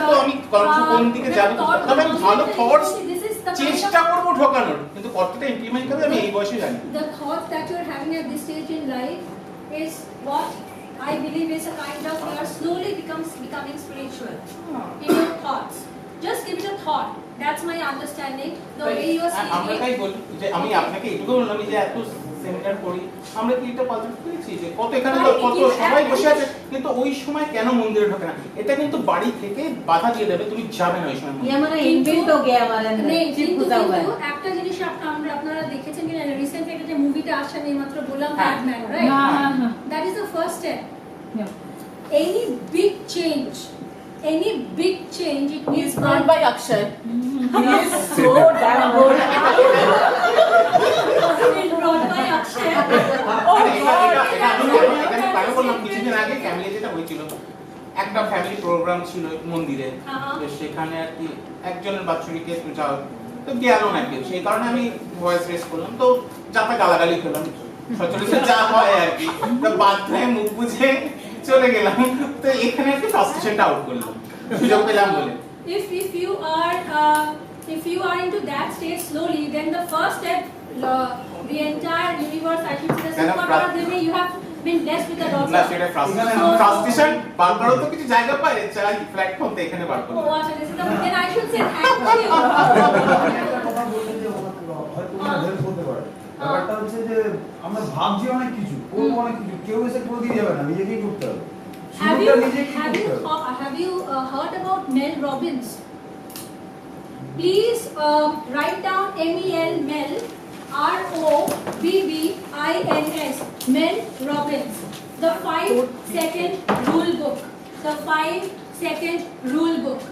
তো আমি কোন দিকে যাব, তবে আমি ভালো থটস চেষ্টা করবো ঢোকানোর, কিন্তু কতটা ইমপ্লিমেন্ট করবে আমি এই বয়সে জানি। The thoughts that you are having at this stage in life is what I believe is a kind of you are slowly becoming spiritual in your thoughts. Just give it a thought. That's my understanding. The way you are আমরা speaking. তাই বলি যে আমি আপনাকে এটুকু বললাম যে এত সেমিনার করি আমরা কি এটা পজিটিভ করেছি যে কত এখানে তো কত সবাই বসে আছে, কিন্তু ওই সময় কেন মন্দিরে ঢোকে না, এটা কিন্তু বাড়ি থেকে বাধা দিয়ে দেবে, তুমি যাবে না ওই সময়। ये हमारा इनबिल्ट हो गया हमारे अंदर नहीं, चिप কিন্তু घुसा हुआ है একটা জিনিস আপনারা দেখেছেন কিনা রিসেন্টলি একটা যে মুভিটা আসছে আমি মাত্র বললাম হ্যাঁ। ব্যাটম্যান, হ্যাঁ, রাইট? হ্যাঁ, হ্যাঁ। That is the first step. Yeah. Any big change it He needs is brought by Akshay. He is so damn good. It's brought by Akshay. Oh God. এখানে আমি বললাম কিছুদিন আগে ফ্যামিলি যেটা হয়েছিল, একটা ফ্যামিলি প্রোগ্রাম ছিল মন্দিরে, তো সেখানে আর কি একজনের বাচ্চুরিকে যাও তো গেল না কেউ, সেই কারণে আমি ভয়েস রেস করলাম, তো যাতে গালাগালি খেলাম সচরাচর যা হয় আর কি, তো বাধ্য হয়ে মুখ বুঝে চলে গেলাম, তো এখানে আর কি ফ্রাস্ট্রেশনটা আউট করলাম সুযোগ পেলাম বলে। If you are into that state slowly, then the first step, the entire universe, I should say, the Kind of Superpower Devi, you have been blessed with the না daughter. সেটা ফ্রাস্ট্রেশন বার করার তো কিছু জায়গা পায়, চাই প্ল্যাটফর্ম তো এখানে বার করলাম। Oh, Asha, this is the, then I should say thank you. কথা বলতে যে হয়তো হেল্প করতে পারে। ব্যাপারটা হচ্ছে যে আমরা ভাবছি অনেক কিছু, করবো অনেক কিছু, কেউ এসে করে দিয়ে যাবে না, নিজেকেই করতে হবে। শুরুটা নিজেকেই করতে হবে। Have you heard about Mel Robbins? Please write down MEL, Mel, ROBBINS, Mel Robbins. The 5-second rule book. The 5-second rule book.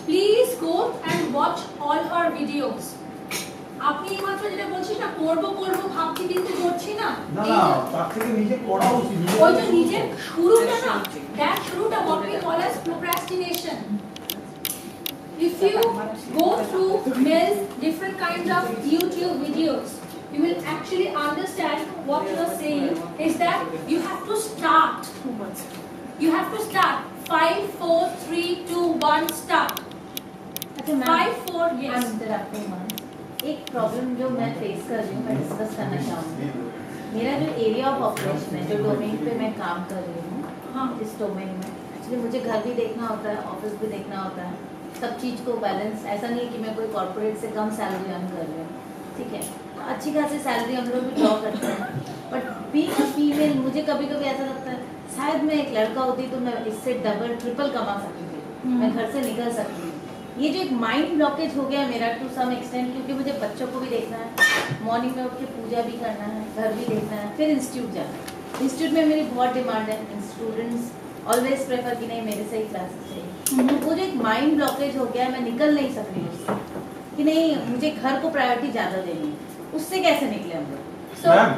Please go and watch all her videos. আপনি এইমাত্র যেটা বলছেন না করবো ভাবছি কিন্তু করছি না, না না, তার থেকে নিজে করা উচিত। ওই যে নিজের শুরুটা না, that শুরুটা what we call as procrastination. If you go through Mel's different kinds of YouTube videos, you will actually understand what you are saying is that you have to start. You have to start. 5, 4, 3, 2, 1, start. अच्छा 5, 4, yes. I'm interrupting ma'am. एक problem जो मैं face कर रही हूँ मैं discuss करना चाहूँगी। मेरा जो एरिया ऑफ ऑपरेशन है, जो डोमेन पे मैं काम कर रही हूँ, हाँ। इस डोमेन में एक्चुअली मुझे घर भी देखना होता है, ऑफिस भी देखना होता है, सब चीज़ को बैलेंस। ऐसा नहीं है कि मैं कोई कॉर्पोरेट से कम सैलरी अर्न कर रही हूँ, ठीक है, अच्छी खासी सैलरी हम लोग भी ड्रॉ करते हैं, बट बीइंग अ फीमेल मुझे कभी कभी ऐसा लगता है शायद मैं एक लड़का होती तो मैं इससे डबल ट्रिपल कमा सकती थी, मैं घर से निकल सकती हूँ। ये जो एक माइंड ब्लॉकेज हो गया मेरा टू सम एक्सटेंट, क्योंकि मुझे बच्चों को भी देखना है, मॉर्निंग में उठ के पूजा भी करना है, घर भी देखना है, फिर इंस्टीट्यूट जाना है। इंस्टीट्यूट में मेरी बहुत डिमांड है, स्टूडेंट्स ऑलवेज प्रेफर कि नहीं मेरे से ही क्लासेस चाहिए। वो जो एक माइंड ब्लॉकेज हो गया है, मैं निकल नहीं सक रही उससे कि नहीं मुझे घर को प्रायोरिटी ज़्यादा देनी है। उससे कैसे निकले हम लोग? So, Ma'am,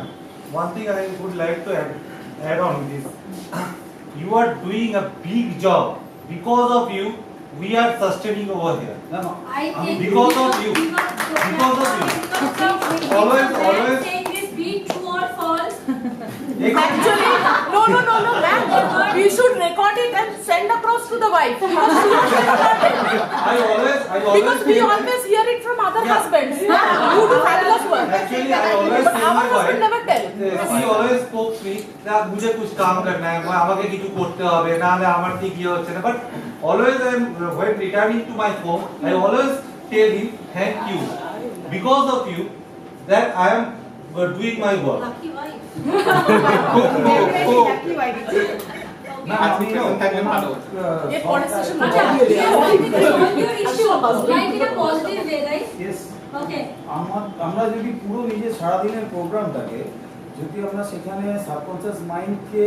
one thing I would like to add on this. You are doing a big job. Because of you, we are sustaining over here. না না I think Because of you. Because of you. Always. Saying this, be true or false. Actually, no, ma'am. We should record it and send across to the wife. Because she has recorded it. I always Because we feel- always hear it from other Yeah. husbands. You do fabulous work. Actually, I always But tell our my husband wife. never tell. He always spoke to me that मुझे कुछ काम करना है, আমাকে কিছু করতে হবে, না হলে আমার ঠিক ইয়ে হচ্ছে না। But always when returning to my home, I always tell him thank you because of you that I am doing my work. Lucky wife. না আজকে আমিও present থাকলে ভালো হতো। ये police station में Acha, जाके yes, I think resolve your issue, like in a positive way, right? Yes. Okay. আমরা যদি পুরো নিজের সারাদিনের প্রোগ্রামটাকে যদি আমরা সেখানে সাবকনসিয়াস মাইন্ডকে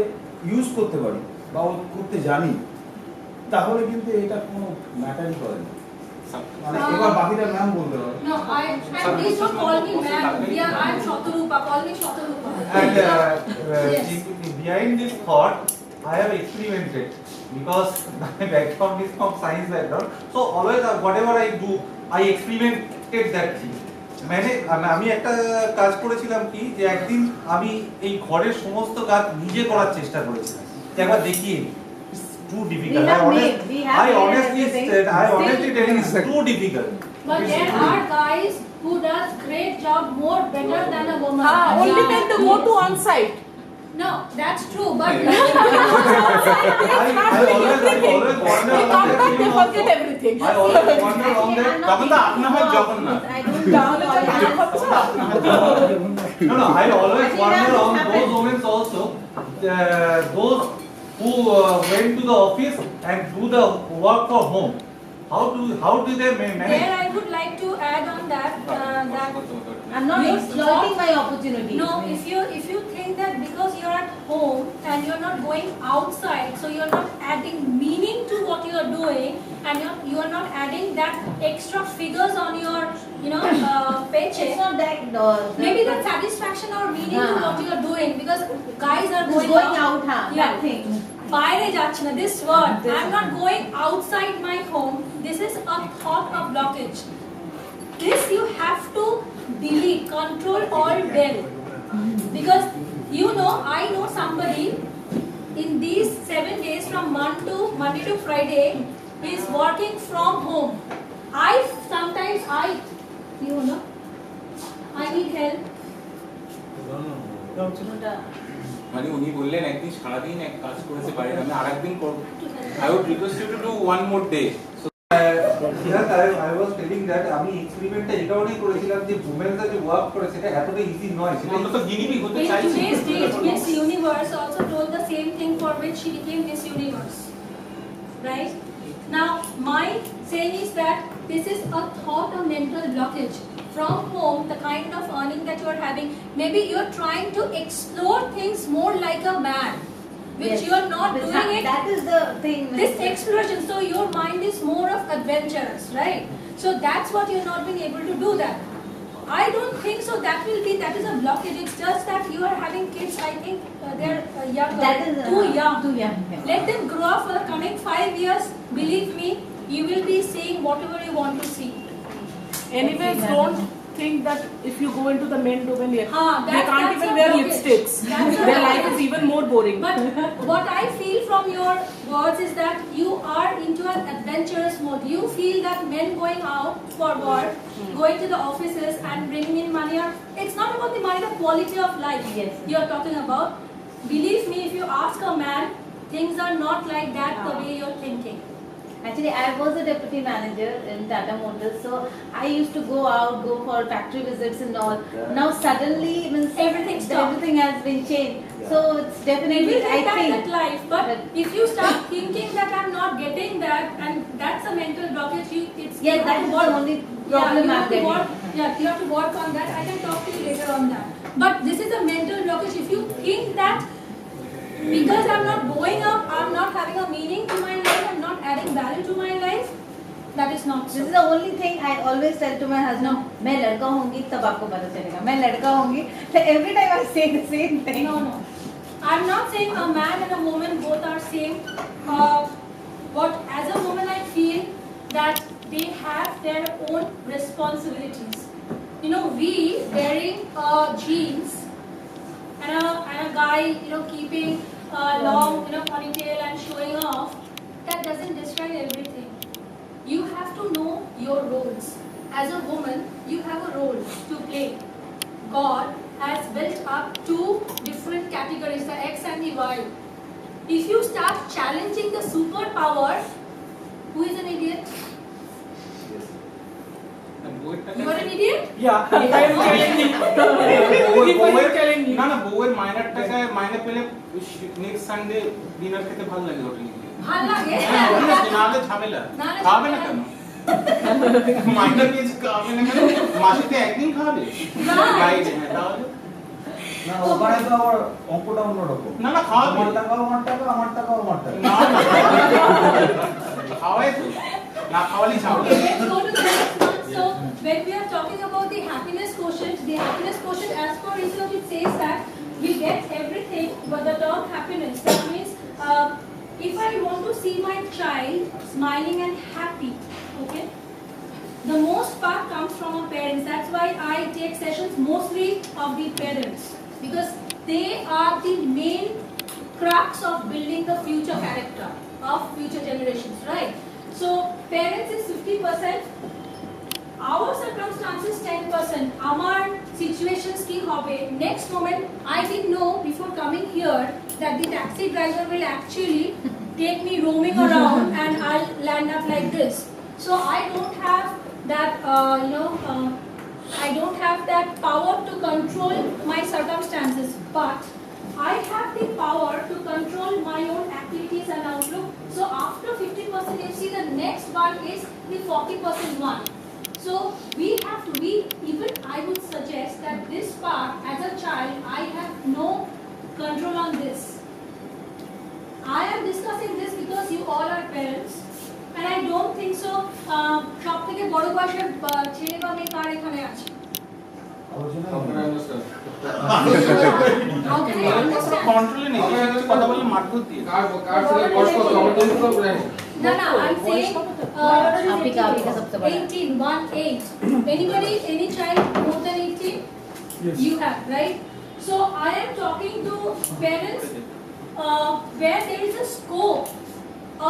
ইউজ করতে পারি বা করতে জানি তাহলে কিন্তু এটা কোনো ম্যাটারই করে না মানে এবার বাকিটা ম্যাম বলতে পারে No, and please don't call me ma'am. Yeah, I'm Satarupa. Call me Satarupa. And Yes. behind this thought, I have experimented because my background is from science background. So always whatever I do, I experimented that thing. আমি একটা কাজ করেছিলাম কি যে একদিন আমি এই ঘরের সমস্ত কাজ নিজে করার চেষ্টা করেছিলাম যে একবার দেখিয়ে too difficult. I honestly said, I honestly telling it's too difficult. But there are guys who does great job more better than a woman. only when they go to on site. No, that's true. But I always wonder They on come that back, they thing forget also. everything. I always wonder on that. তখন তো আপনা হয় Jagannath. No, I always wonder on those women also, those who went to the office and do the work for home. How do they manage? there I would like to add on that that I'm not You're exploiting my opportunity. no, if you think that because you're at home and you're not going outside, so you're not adding meaning to what you're doing, and you're not adding that extra figures on your paycheck. It's not that. Maybe that satisfaction or meaning to what you are doing, because guys are It's going out, huh? Yeah. That thing. বাইরে যাচ্ছে না, this word, I'm not going outside my home. This is a thought of blockage. This you have to delete, control all del. Because I know somebody in these 7 days from Monday to Friday is working from home. Sometimes I need help. মানে উনি বললেন একদিন সারাদিন এক কাজ করেছে বাড়িতে আমি আরেকদিন করব I would request you to do one more day. So I was telling that আমি এক্সপেরিমেন্টটা এই কারণেই করেছিলাম যে women's যে ওয়ার্ক করে সেটা এতটা ইজি নয়, সেটা আমরা তো গিনিপিগ হতে In চাইছি। today's date, Miss Universe also told the same thing for which she became Miss Universe. Right? Now, my saying is that this is a thought or mental blockage. From home, the kind of earning that you are having, maybe you are trying to explore things more like a man, which Yes. you are not doing it. That is the thing. This exploration, so your mind is more of adventurous, right? So that's what you're not being able to do that. I don't think so. That is a blockage. It's just that you are having kids. I think they're young, That is too young. Too young. Let them grow up for the coming 5 years. Believe me, you will be seeing whatever you want to see. Anyways, don't think that if you go into the men domain, they that's can't a even wear blockage. lipsticks. That's a Their life blockage. is even more boring. But what I feel from your words is that you are into an adventurous mode. You feel that men going out for work, going to the offices and bringing in money, it's not about the money, the quality of life Yes. you're talking about. Believe me, if you ask a man, things are not like that the way you're thinking. Actually, I was a deputy manager in Tata Motors, so I used to go for factory visits and all. Now suddenly, Everything stopped. everything has been changed. So it's We definitely, will I get back think. that life, but if you start thinking that I'm not getting that, and that's a mental blockage, Yes, you have that to is work. the only problem you I'm have to getting. work. Yeah, you have to work on that. I can talk to you later on that. But this is a mental blockage. If you think that because I'm not going up, I'm not having a meaning to my life, I'm not adding value to my life, that is not This so. is the only thing I always tell to my husband. मैं लड़का होंगी तब आपको पता चलेगा. मैं लड़का होंगी. Every time I say the same thing. No, no. I'm not saying a man and a woman both are same. But as a woman, I feel that they have their own responsibilities. You know, we wearing jeans and a guy, keeping long, ponytail and showing off, that doesn't describe everything. You have to know your roles. As a woman, you have a role to play. God has built up two different categories, the X and the Y. If you start challenging the superpower, who is an idiot? You are an idiot? Yeah, I am telling you. না বউয়ের minor টাকায় মাইনে পেলে next Sunday dinner খেতে ভালো লাগে হোটেলে গিয়ে। ভালো লাগে? নালে ঝামেলা। খাবে না কেন? মাইনার পেজ খাবে না কেন? মাসেতে একদিন খাবে। বাইরে তাহলে না ওখানে তো আবার অঙ্কটা অন্যরকম। না খাওয়াবে। আমার টাকাও আমার টাকা, আমার টাকাও আমার টাকা। না খাওয়াই তো। না খাওয়ালি ঝামেলা। Okay, let's go to the next one. So, when we are talking about the happiness quotient as per research it says that we get everything but the term happiness. That means if I want to see my child smiling and happy, okay, the most part comes from our parents. That's why I take sessions mostly of the parents, because they are the main crux of building the future character of future generations, right? So parents is 50%, our circumstances 10%, our situations ki hobe. Next moment, I didn't know before coming here that the taxi driver will actually take me roaming around and I'll land up like this. So I don't have that, I don't have that power to control my circumstances, but I have the power to control my own activities and outlook. So after 50%, you see the next one is the 40% one. So I would suggest that this part, as a child, I have no control on this. I am discussing this because you all are parents, and I don't think so. সব থেকে বড় বয়সের ছেলে বা মেয়ে কার এখানে আছে? How can I understand? কন্ট্রোলে নেই কথা বললে মারধর দিয়ে No, I'm saying Africa सबसे बड़ा 18, 1, 8. Anybody, any child more than 18? Yes. You have, right? So I am talking to parents where there is a scope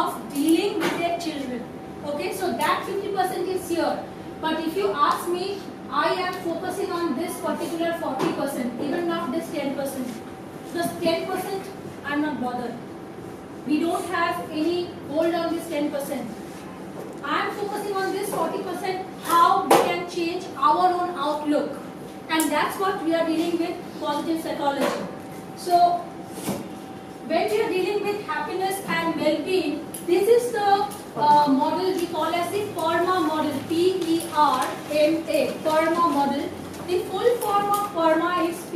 of dealing with their children. Okay, so that 50% is here. But if you ask me, I am focusing on this particular 40%, even not this 10%. Because 10%, I'm not bothered. We don't have any hold on this 10%. I'm focusing on this 40%, how we can change our own outlook. And that's what we are dealing with, positive psychology. So, when we are dealing with happiness and well-being, this is the model we call as the PERMA model, P-E-R-M-A, PERMA model. The full form of PERMA is P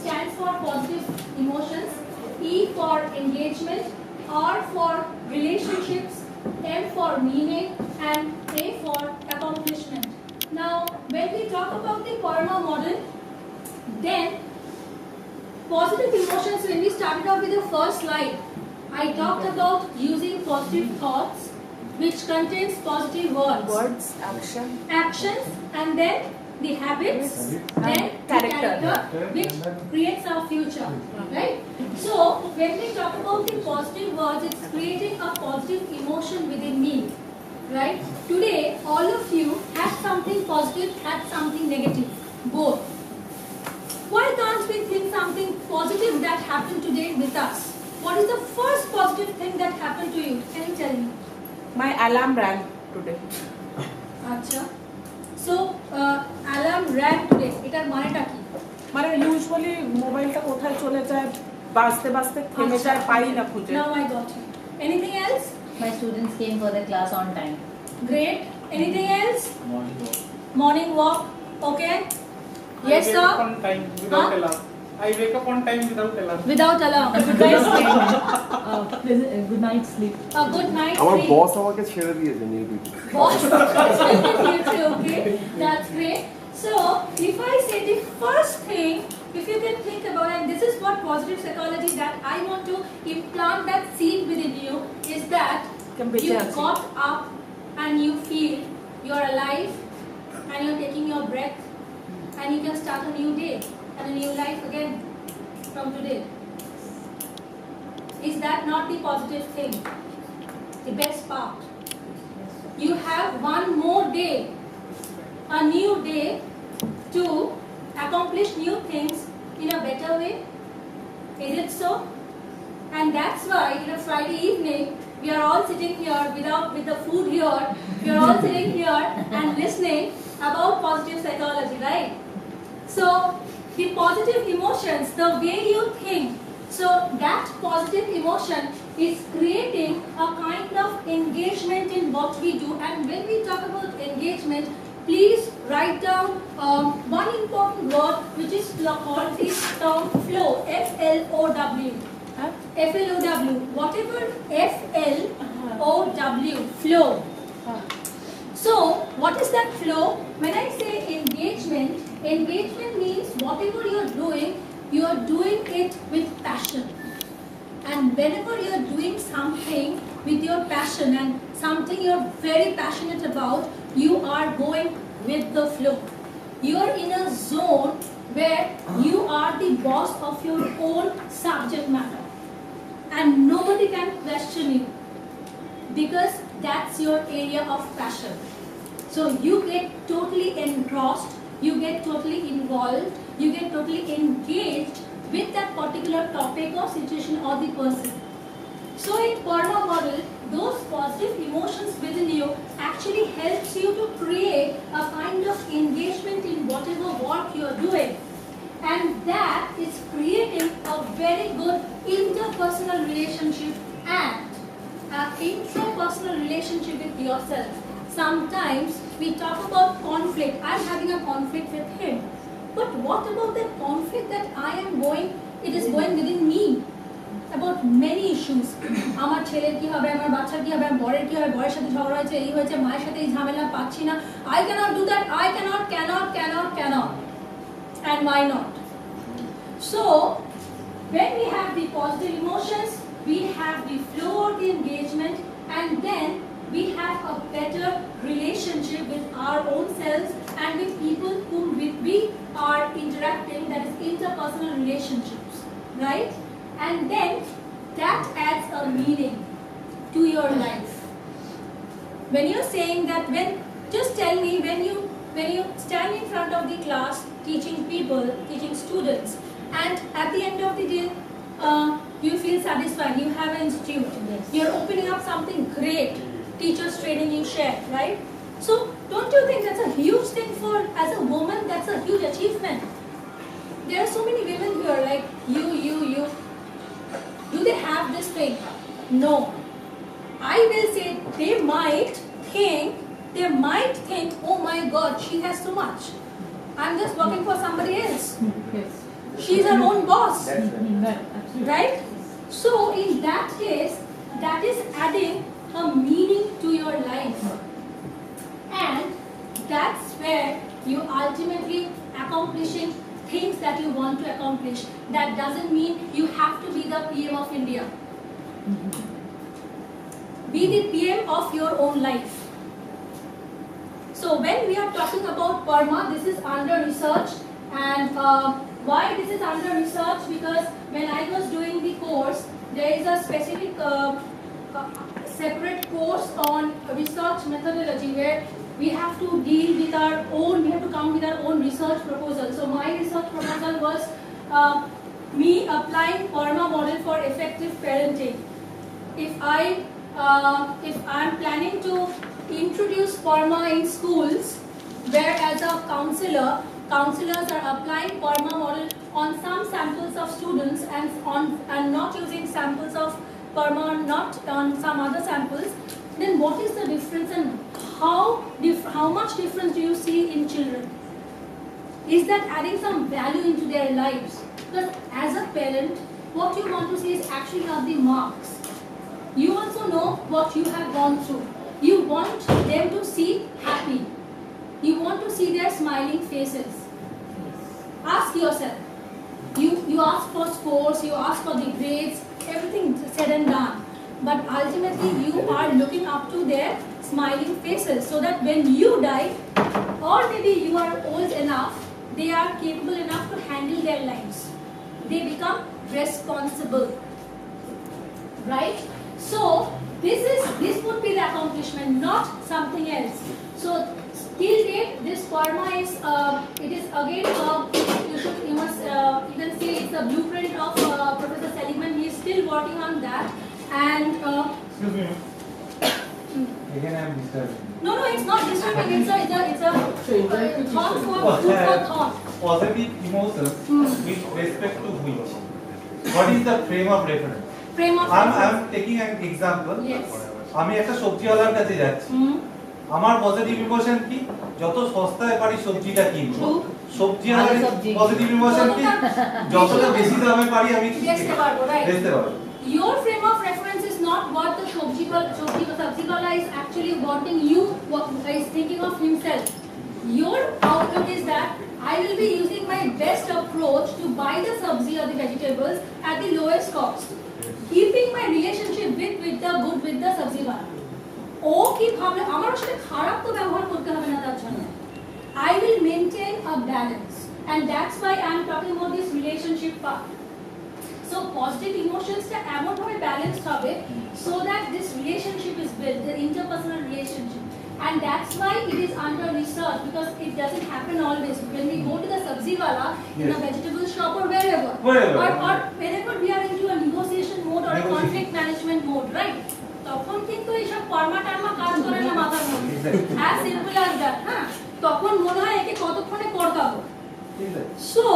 stands for positive emotions, E for engagement, R for relationships, M for meaning, and A for accomplishment. Now, when we talk about the PERMA model, then positive emotions, when we started off with the first slide, I talked about using positive thoughts, which contains positive words, actions, and then the habits, then the character, which creates our future, right? So, when we talk about the positive words, it's creating a positive emotion within me, right? Today, all of you have something positive, have something negative, both. Why can't we think something positive that happened today with us? What is the first positive thing that happened to you? Can you tell me? My alarm rang today. Acha. So, alarm rang today. এটার মানেটা কি? মানে usually মোবাইলটা কোথায় চলে যায় বাজতে বাজতে থেমে যায় পাই না খুঁজে। Now I got you. Anything else? My students came for the class on time. Great. Anything else? Morning walk. Okay. Yes, sir. On time without Huh? alarm. I wake up on time without alarm. Without alarm. Good night sleep. A good night's আমার sleep. বস আমাকে ছেড়ে দিয়েছে নির্বিঘ্ন। Boss, okay, that's great. So, if I say the first thing, if you can think about, and this is what positive psychology that I want to implant that seed within you, is that you got up and you feel you're alive and you're taking your breath and you can start a new day and a new life again from today. Is that not the positive thing? The best part. You have one more day, a new day to accomplish new things in a better way. Is it so? And that's why in a Friday evening, we are all sitting here with the food here, we are all sitting here and listening about positive psychology, right? So, the positive emotions, the way you think, so that positive emotion is creating a kind of engagement in what we do. And when we talk about engagement, please write down one important word which is called the term flow, F-L-O-W. F-L-O-W. Whatever F-L-O-W, flow. So, what is that flow? When I say engagement, engagement means whatever you are doing it with passion. And whenever you are doing something with your passion and something you are very passionate about, you are going with the flow. You are in a zone where you are the boss of your own subject matter. And nobody can question you because that's your area of passion. So you get totally engrossed, you get totally involved, you get totally engaged with that particular topic or situation or the person. So in Karma model, those positive emotions within you actually helps you to create a kind of engagement in whatever work you are doing. And that is creating a very good interpersonal relationship and an intrapersonal relationship with yourself. Sometimes we talk about conflict. I'm having a conflict with him. But what about the conflict that it is going within me? About many issues. আমার ছেলের কি হবে, আমার বাচ্চার কি হবে, আমার বরের কি হবে, বরের সাথে ঝগড়া হয়েছে, এই হয়েছে, মায়ের সাথে এই ঝামেলা পাচ্ছি না। I cannot do that. I cannot. And why not? So, when we have the positive emotions, we have the flow of the engagement, and then we have a better relationship with our own selves and with people whom we are interacting, that is interpersonal relationships, right? And then that adds a meaning to your life. When you're saying that, just tell me, when you stand in front of the class teaching people, teaching students, and at the end of the day, you feel satisfied, you have an institute, you're opening up something great, teachers training you share, right? So don't you think that's a huge thing as a woman, that's a huge achievement? There are so many women here like you. Do they have this thing? No. I will say they might think, oh my God, she has so much. I'm just working for somebody else. Yes. She's her own boss. Right. Right? So in that case, that is adding a meaning to your life. And that's where you ultimately accomplishing things that you want to accomplish. That doesn't mean you have to be the PM of India. Be the PM of your own life. So when we are talking about Parma, this is under research. And why this is under research? Because when I was doing the course, there is a specific separate course on research methodology where we have to deal with we have to come with our own research proposal. So my research proposal was me applying Parma model for effective parenting. If I'm planning to introduce Parma in schools, where as a counselors are applying Parma model on some samples of students and not using samples of Parma, not on some other samples, then what is the difference and how much difference do you see in children? Is that adding some value into their lives? Because as a parent, what you want to see is actually not the marks. You also know what you have gone through. You want them to see happy. You want to see their smiling faces. Ask yourself. You ask for scores, you ask for the grades, everything said and done. But ultimately you are looking up to their smiling faces so that when you die, or maybe you are old enough, they are capable enough to handle their lives. They become responsible. Right? So this would be the accomplishment, not something else. So till date, this karma is it is again you must you can say it's a blueprint of Professor Seligman. He is still working on that, and Excuse me. Again, I am disturbing. no, it's not disturbing. It's a thought for food for thought. Positive emotions with respect to which? What is the frame of reference? Frame of I'm reference. taking an example. Yes. আমি একটা সবজিওয়ালার কাছে যাচ্ছি। আমার positive emotion কি? যত সস্তায় পারি সবজিটা কিনবো। সবজিওয়ালার পজিটিভ ইমোশন কি? যতটা বেশি দামে পারি আমি বেচতে পারবো, right? বেচতে পারবো। Your frame of reference is not what the sabjiwala is actually wanting you, what is thinking of himself. Your outlook is that I will be using my best approach to buy the sabzi or the vegetables at the lowest cost, keeping my relationship with the sabjiwala. ও কি ভাবলে আমার সাথে খারাপ তো ব্যবহার করতে হবে না তার জন্য। I will maintain a balance, and that's why I am talking about this relationship part. So positive emotions টা এমন ভাবে ব্যালেন্সড হবে so that this relationship is built, the interpersonal relationship, and that's why it is under research, because it doesn't happen always. When we go to the sabzi wala in a vegetable shop or wherever, or whenever we are into a negotiation mode or a conflict management mode, right? তখন কিন্তু এইসব কর্মা টার্মা কাজ করে না মাথার মধ্যে, as simple as that, হ্যাঁ? তখন মনে হয় একে কতক্ষণে করকাবো। So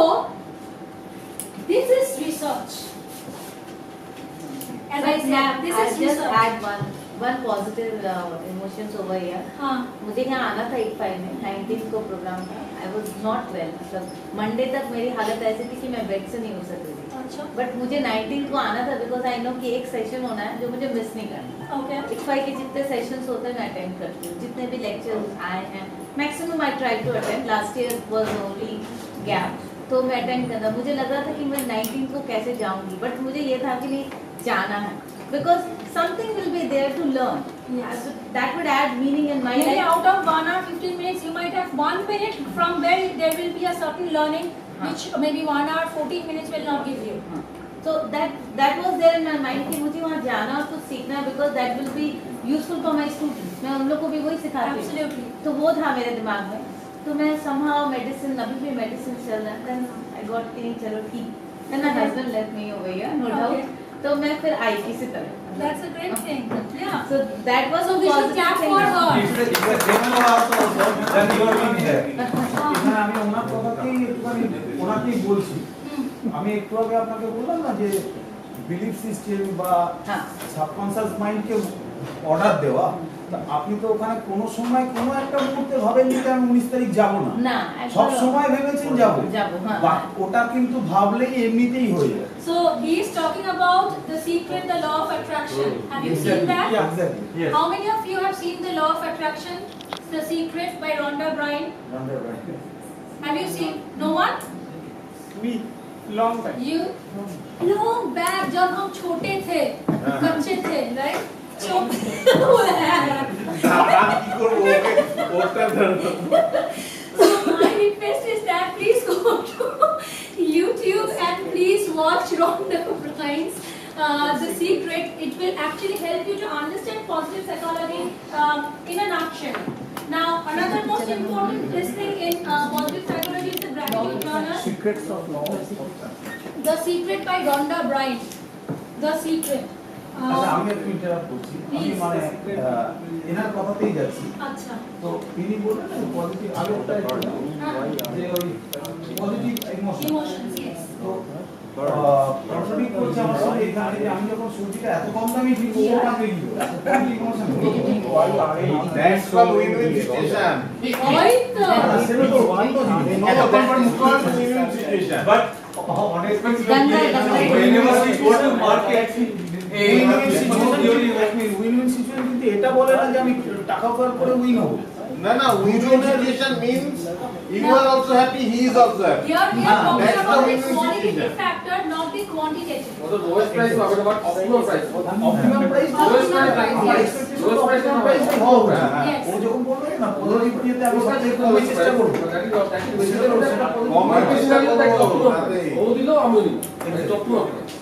this is research. As I said, this is just research. add one positive emotions over here. हाँ. मुझे यहाँ आना था 1/5 में 19 को प्रोग्राम था. I was not well. मतलब मंडे तक मेरी हालत ऐसी थी कि मैं बेड से नहीं उठ सकती थी. अच्छा. बट मुझे 19 को आना था बिकॉज आई नो कि एक सेशन होना है जो मुझे मिस नहीं करना. Okay. 1/5 के जितने सेशंस होते हैं मैं अटेंड करती हूँ. जितने भी लेक्चर्स आए हैं maximum I try to attend. Last year was only gap. तो मैं अटेंड करना. मुझे लग रहा था कि मैं 19 को कैसे जाऊंगी, बट मुझे ये था कि नहीं जाना है because something will be there to learn. That would add meaning in my Maybe life. out of 1 hour 15 minutes, you might have 1 minute from where there will be a certain learning, which maybe 1 hour 14 minutes will not give you. So that was there in my mind कि मुझे वहाँ जाना और कुछ सीखना है because that will be useful for my students. मैं उन लोग को भी वही सिखाती हूँ. Absolutely. तो वो था मेरे दिमाग में. तो मैं somehow medicine अभी भी medicine चल रहा है. Then I got कि चलो ठीक. Then my husband left me over here, no doubt. Okay. तो मैं फिर आई किसी तरह. That's a great thing. Yeah. So that was So a we should positive clap thing. for her. If it is a general also, then you are being there. এখানে আমি ওনার কথাতেই একটুখানি ওনাকেই বলছি। আমি একটু আগে আপনাকে বললাম না যে বিলিফ সিস্টেম বা সাবকনসিয়াস মাইন্ডকে অর্ডার দেওয়া, তা আপনি তো ওখানে কোনো সময় কোনো একটা মুহূর্তে ভাবেননি যে আমি 19 তারিখ যাব না। না, সব সময় ভেবেছেন যাব। হ্যাঁ। বা ওটা কিন্তু ভাবলেই এমনিতেই হয়ে যায়। So he is talking about the secret, the law of attraction. Have you seen that? Yeah, exactly. Yes. How many of you have seen the law of attraction, The Secret by Rhonda Byrne? Have you seen? No one? Me, long time. You? Long back, जब हम छोटे थे, बच्चे थे, right? So my request is that please go to YouTube and please watch Rhonda Byrne's The Secret. It will actually help you to understand positive psychology in a nutshell. Now, another most important thing in positive psychology is the gratitude journal. Secrets of law. The Secret by Rhonda Byrne. The Secret. আচ্ছা আমি একটু interrupt করছি। আমি মানে এনার কথাতেই যাচ্ছি। আচ্ছা। তো তিনি বললেন না পজিটিভ আলোকটা একটু যে ওই পজিটিভ ইমোশন। Emotions, yes. তো কন্ট্রাডিক্ট করছে আমার সাথে এখানে যে আমি যখন সবজিটা এত কম দামে কিনবো ওটা কিনবো positive emotion. That's called win-win situation. ওই তো। সেটা তো ওয়ান তো এত confirm situation. But unexpected. Whenever we go to market, win-win situation কিন্তু এটা বলে না যে আমি টাকা পার করে উইন হব। No, win-win situation means you are also happy, he is also happy. Here we are talking That's the about the win-win qualitative situation. factor, not the quantitative. What the lowest price talking about optimum price. Optimum price Lowest price optimum price হবে। Yes. ও যখন বলবে না 15 রিপিতে আমি সাথে কমে চেষ্টা করব।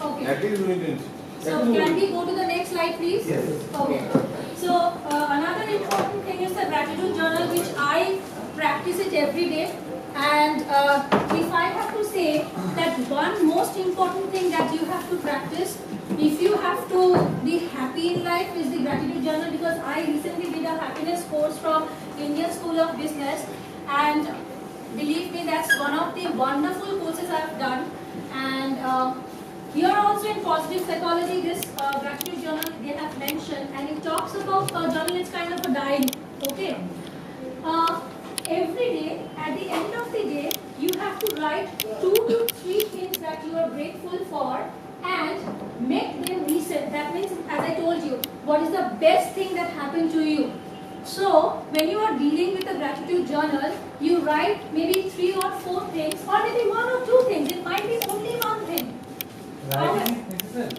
Okay. That is win-win. So can we go to the next slide, please? Yes. Okay. So another important thing is the gratitude journal, which I practice it every day. And if I have to say that one most important thing that you have to practice, if you have to be happy in life, is the gratitude journal. Because I recently did a happiness course from Indian School of Business, and believe me, that's one of the wonderful courses I've done. And here also in positive psychology, this gratitude journal they have mentioned, and it talks about journal. It's kind of a diary. Okay. Every day, at the end of the day, you have to write 2 to 3 things that you are grateful for and make them recent. That means, as I told you, what is the best thing that happened to you. So, when you are dealing with a gratitude journal, you write maybe 3 or 4 things, or maybe 1 or 2 things. It might be only 1 thing. Writing is necessary.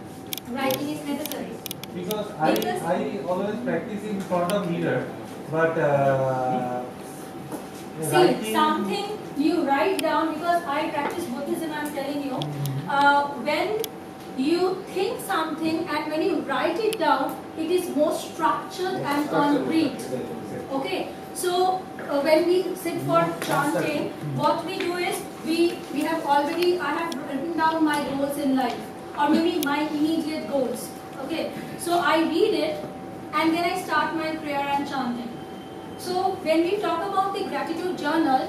Writing is necessary. Because I always practice in front of mirror, but See, writing, something you write down, because I practice Buddhism, I'm telling you. When you think something and when you write it down, it is more structured and concrete. Okay, so when we sit for chanting, what we do is we have already, I have written down my goals in life, or maybe my immediate goals. Okay, so I read it and then I start my prayer and chanting. So when we talk about the gratitude journal,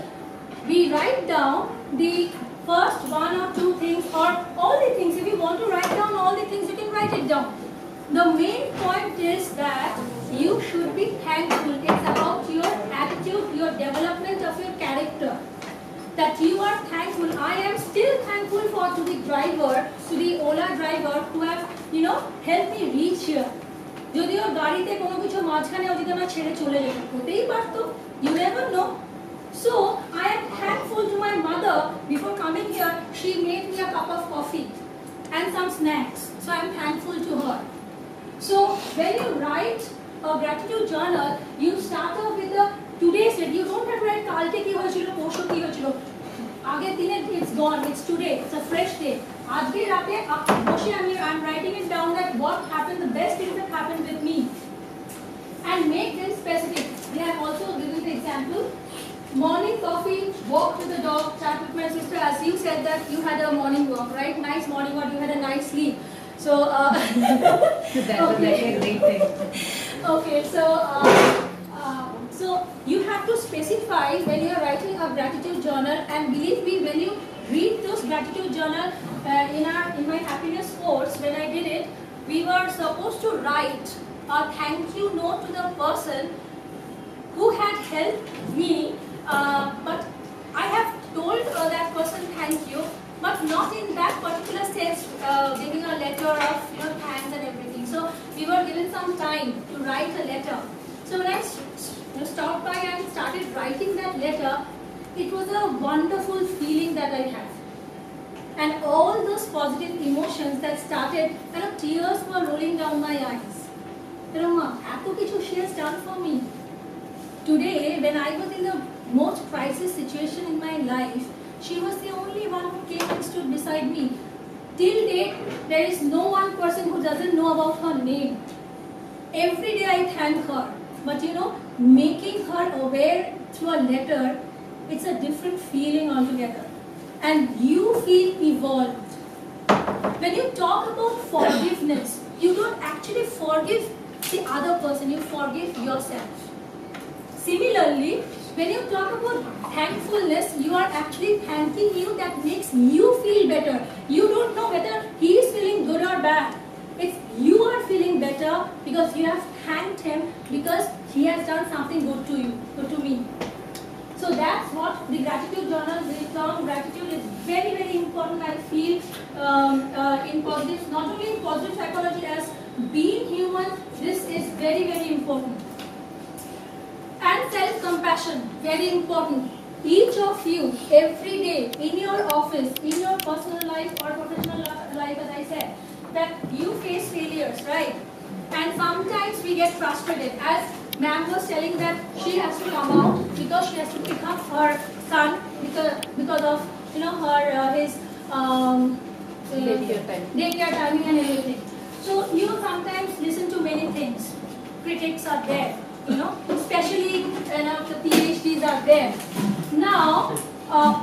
we write down the first 1 or 2 things, or all the things. If you want to write down all the things, you can write it down. The main point is that you should be thankful. It's about your attitude, your development of your character. That you are thankful. I am still thankful to the driver, to the Ola driver who have, helped me reach here. যদিও গাড়িতে কোনো কিছু মাঝখানে যদি আমরা ছেড়ে চলে যেত, হতেই পারতো, you never know. So I am thankful to my mother. Before coming here, she made me a cup of coffee and some snacks. So I am thankful to her. So when you write a gratitude journal, you start off with the today's date. You don't have to write কালকে কি হয়েছিল, পরশু কি হয়েছিল। আগের দিনে it's gone, it's today, it's a fresh day. আজকে রাতে বসে I'm writing it down that what happened, the best things that happened with me, and make them specific. They have also given the example. Morning coffee, walk to the dog, chat with my sister. As you said that you had a morning walk, right? Nice morning walk. You had a nice sleep. So That was like a great thing. okay, so you have to specify when you are writing a gratitude journal, and believe me, when you read those gratitude journal in my happiness course, when I did it, we were supposed to write a thank you note to the person who had helped me, but I have told that person thank you, but not in that particular sense, giving a letter of thanks and everything. So we were given some time to write a letter. So when I stopped by and started writing that letter, it was a wonderful feeling that I had. And all those positive emotions that started, tears were rolling down my eyes. Eto kichu she has done for me. Today, when I was in the most crisis situation in my life, she was the only one who came and stood beside me. Till date, there is no one person who doesn't know about her name. Every day I thank her. But making her aware through a letter, it's a different feeling altogether. And you feel evolved. When you talk about forgiveness, you don't actually forgive the other person, you forgive yourself. Similarly, when you talk about thankfulness, you are actually thanking you. That makes you feel better. You don't know whether he is feeling good or bad. It's you are feeling better because you have thanked him, because he has done something good to you, good to me. So So that's what the gratitude journal, the term gratitude is very, very important, I feel, in positive, not only in positive psychology, as being human, this is very, very important. And self-compassion, very important. Each of you, every day, in your office, in your personal life or professional life, as I said, that you face failures, right? And sometimes we get frustrated. As ma'am was telling that she has to come out because she has to pick up her son because of his daycare timing and everything. So you sometimes listen to many things. Critics are there, especially the PhDs are there. Now,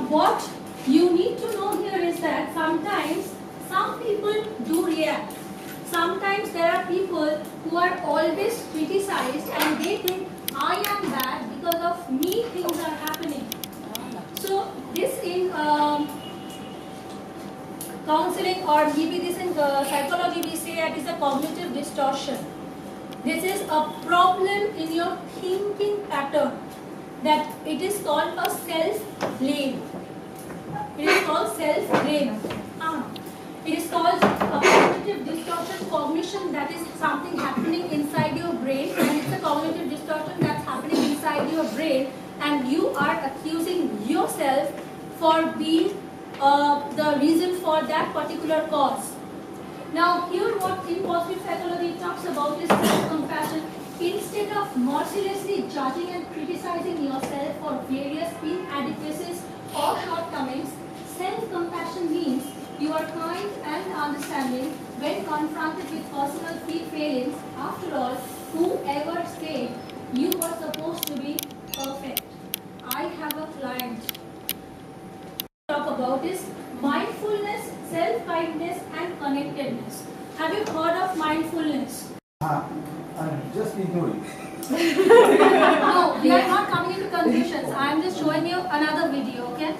what you need to know here is that sometimes some people do react. Sometimes there are people who are always criticized and they think I am bad because of me things are happening. So this in counseling, or maybe this in psychology we say that is a cognitive distortion. This is a problem in your thinking pattern, that it is called a self-blame. It is called self-blame. It is called a cognitive distortion, cognition, that is something happening inside your brain, and it's a cognitive distortion that's happening inside your brain, and you are accusing yourself for being the reason for that particular cause. Now here what in positive psychology talks about is self-compassion. Instead of mercilessly judging and criticizing yourself for various inadequacies or shortcomings, self-compassion means you are kind and understanding when confronted with personal failings. After all, whoever said you were supposed to be perfect? I have a client. Talk about is mindfulness, self-kindness and connectedness. Have you heard of mindfulness? Just ignore it. No, we are not coming into conclusions. I am just showing you another video, okay?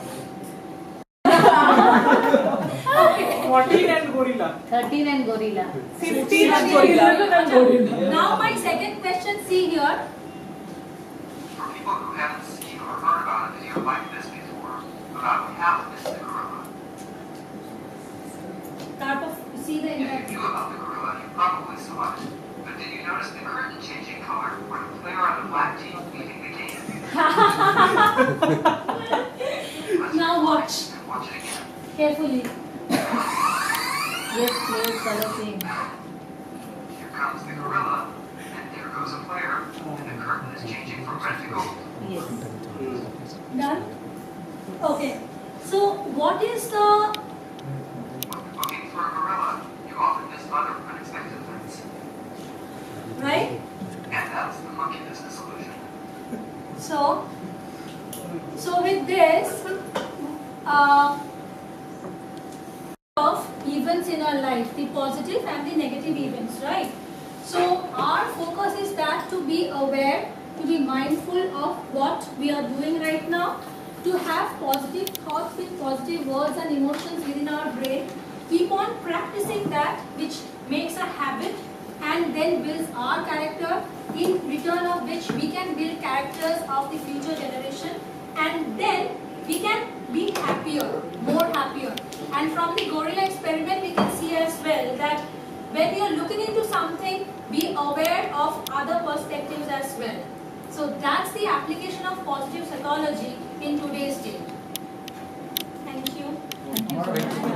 14 and gorilla. 13 and gorilla. 15 and gorilla. Now my second question, see here. For people who haven't seen or heard about a video like this before, about Alumni Seminar, See the if you knew about the gorilla, you probably saw it. But did you notice the curtain changing color or the player on the black team leaving the game? Now watch Watch it again. carefully. Yes, players color same. Here comes the gorilla, and there goes a player, and the curtain is changing from red to gold. Yes. Done? Okay. So what is the When you're looking for a gorilla, you often miss other unexpected things. right? And that's the monkey business illusion. So with this of events in our life, the positive and the negative events, right? So our focus is that to be aware, to be mindful of what we are doing right now, to have positive thoughts with positive words and emotions within our brain, keep on practicing that, which makes a habit and then builds our character, in return of which we can build characters of the future generation, and then we can be happier, more happier. And from the gorilla experiment we can see as well that when you are looking into something, be aware of other perspectives as well. So that's the application of positive psychology in today's day. Thank you. Thank you.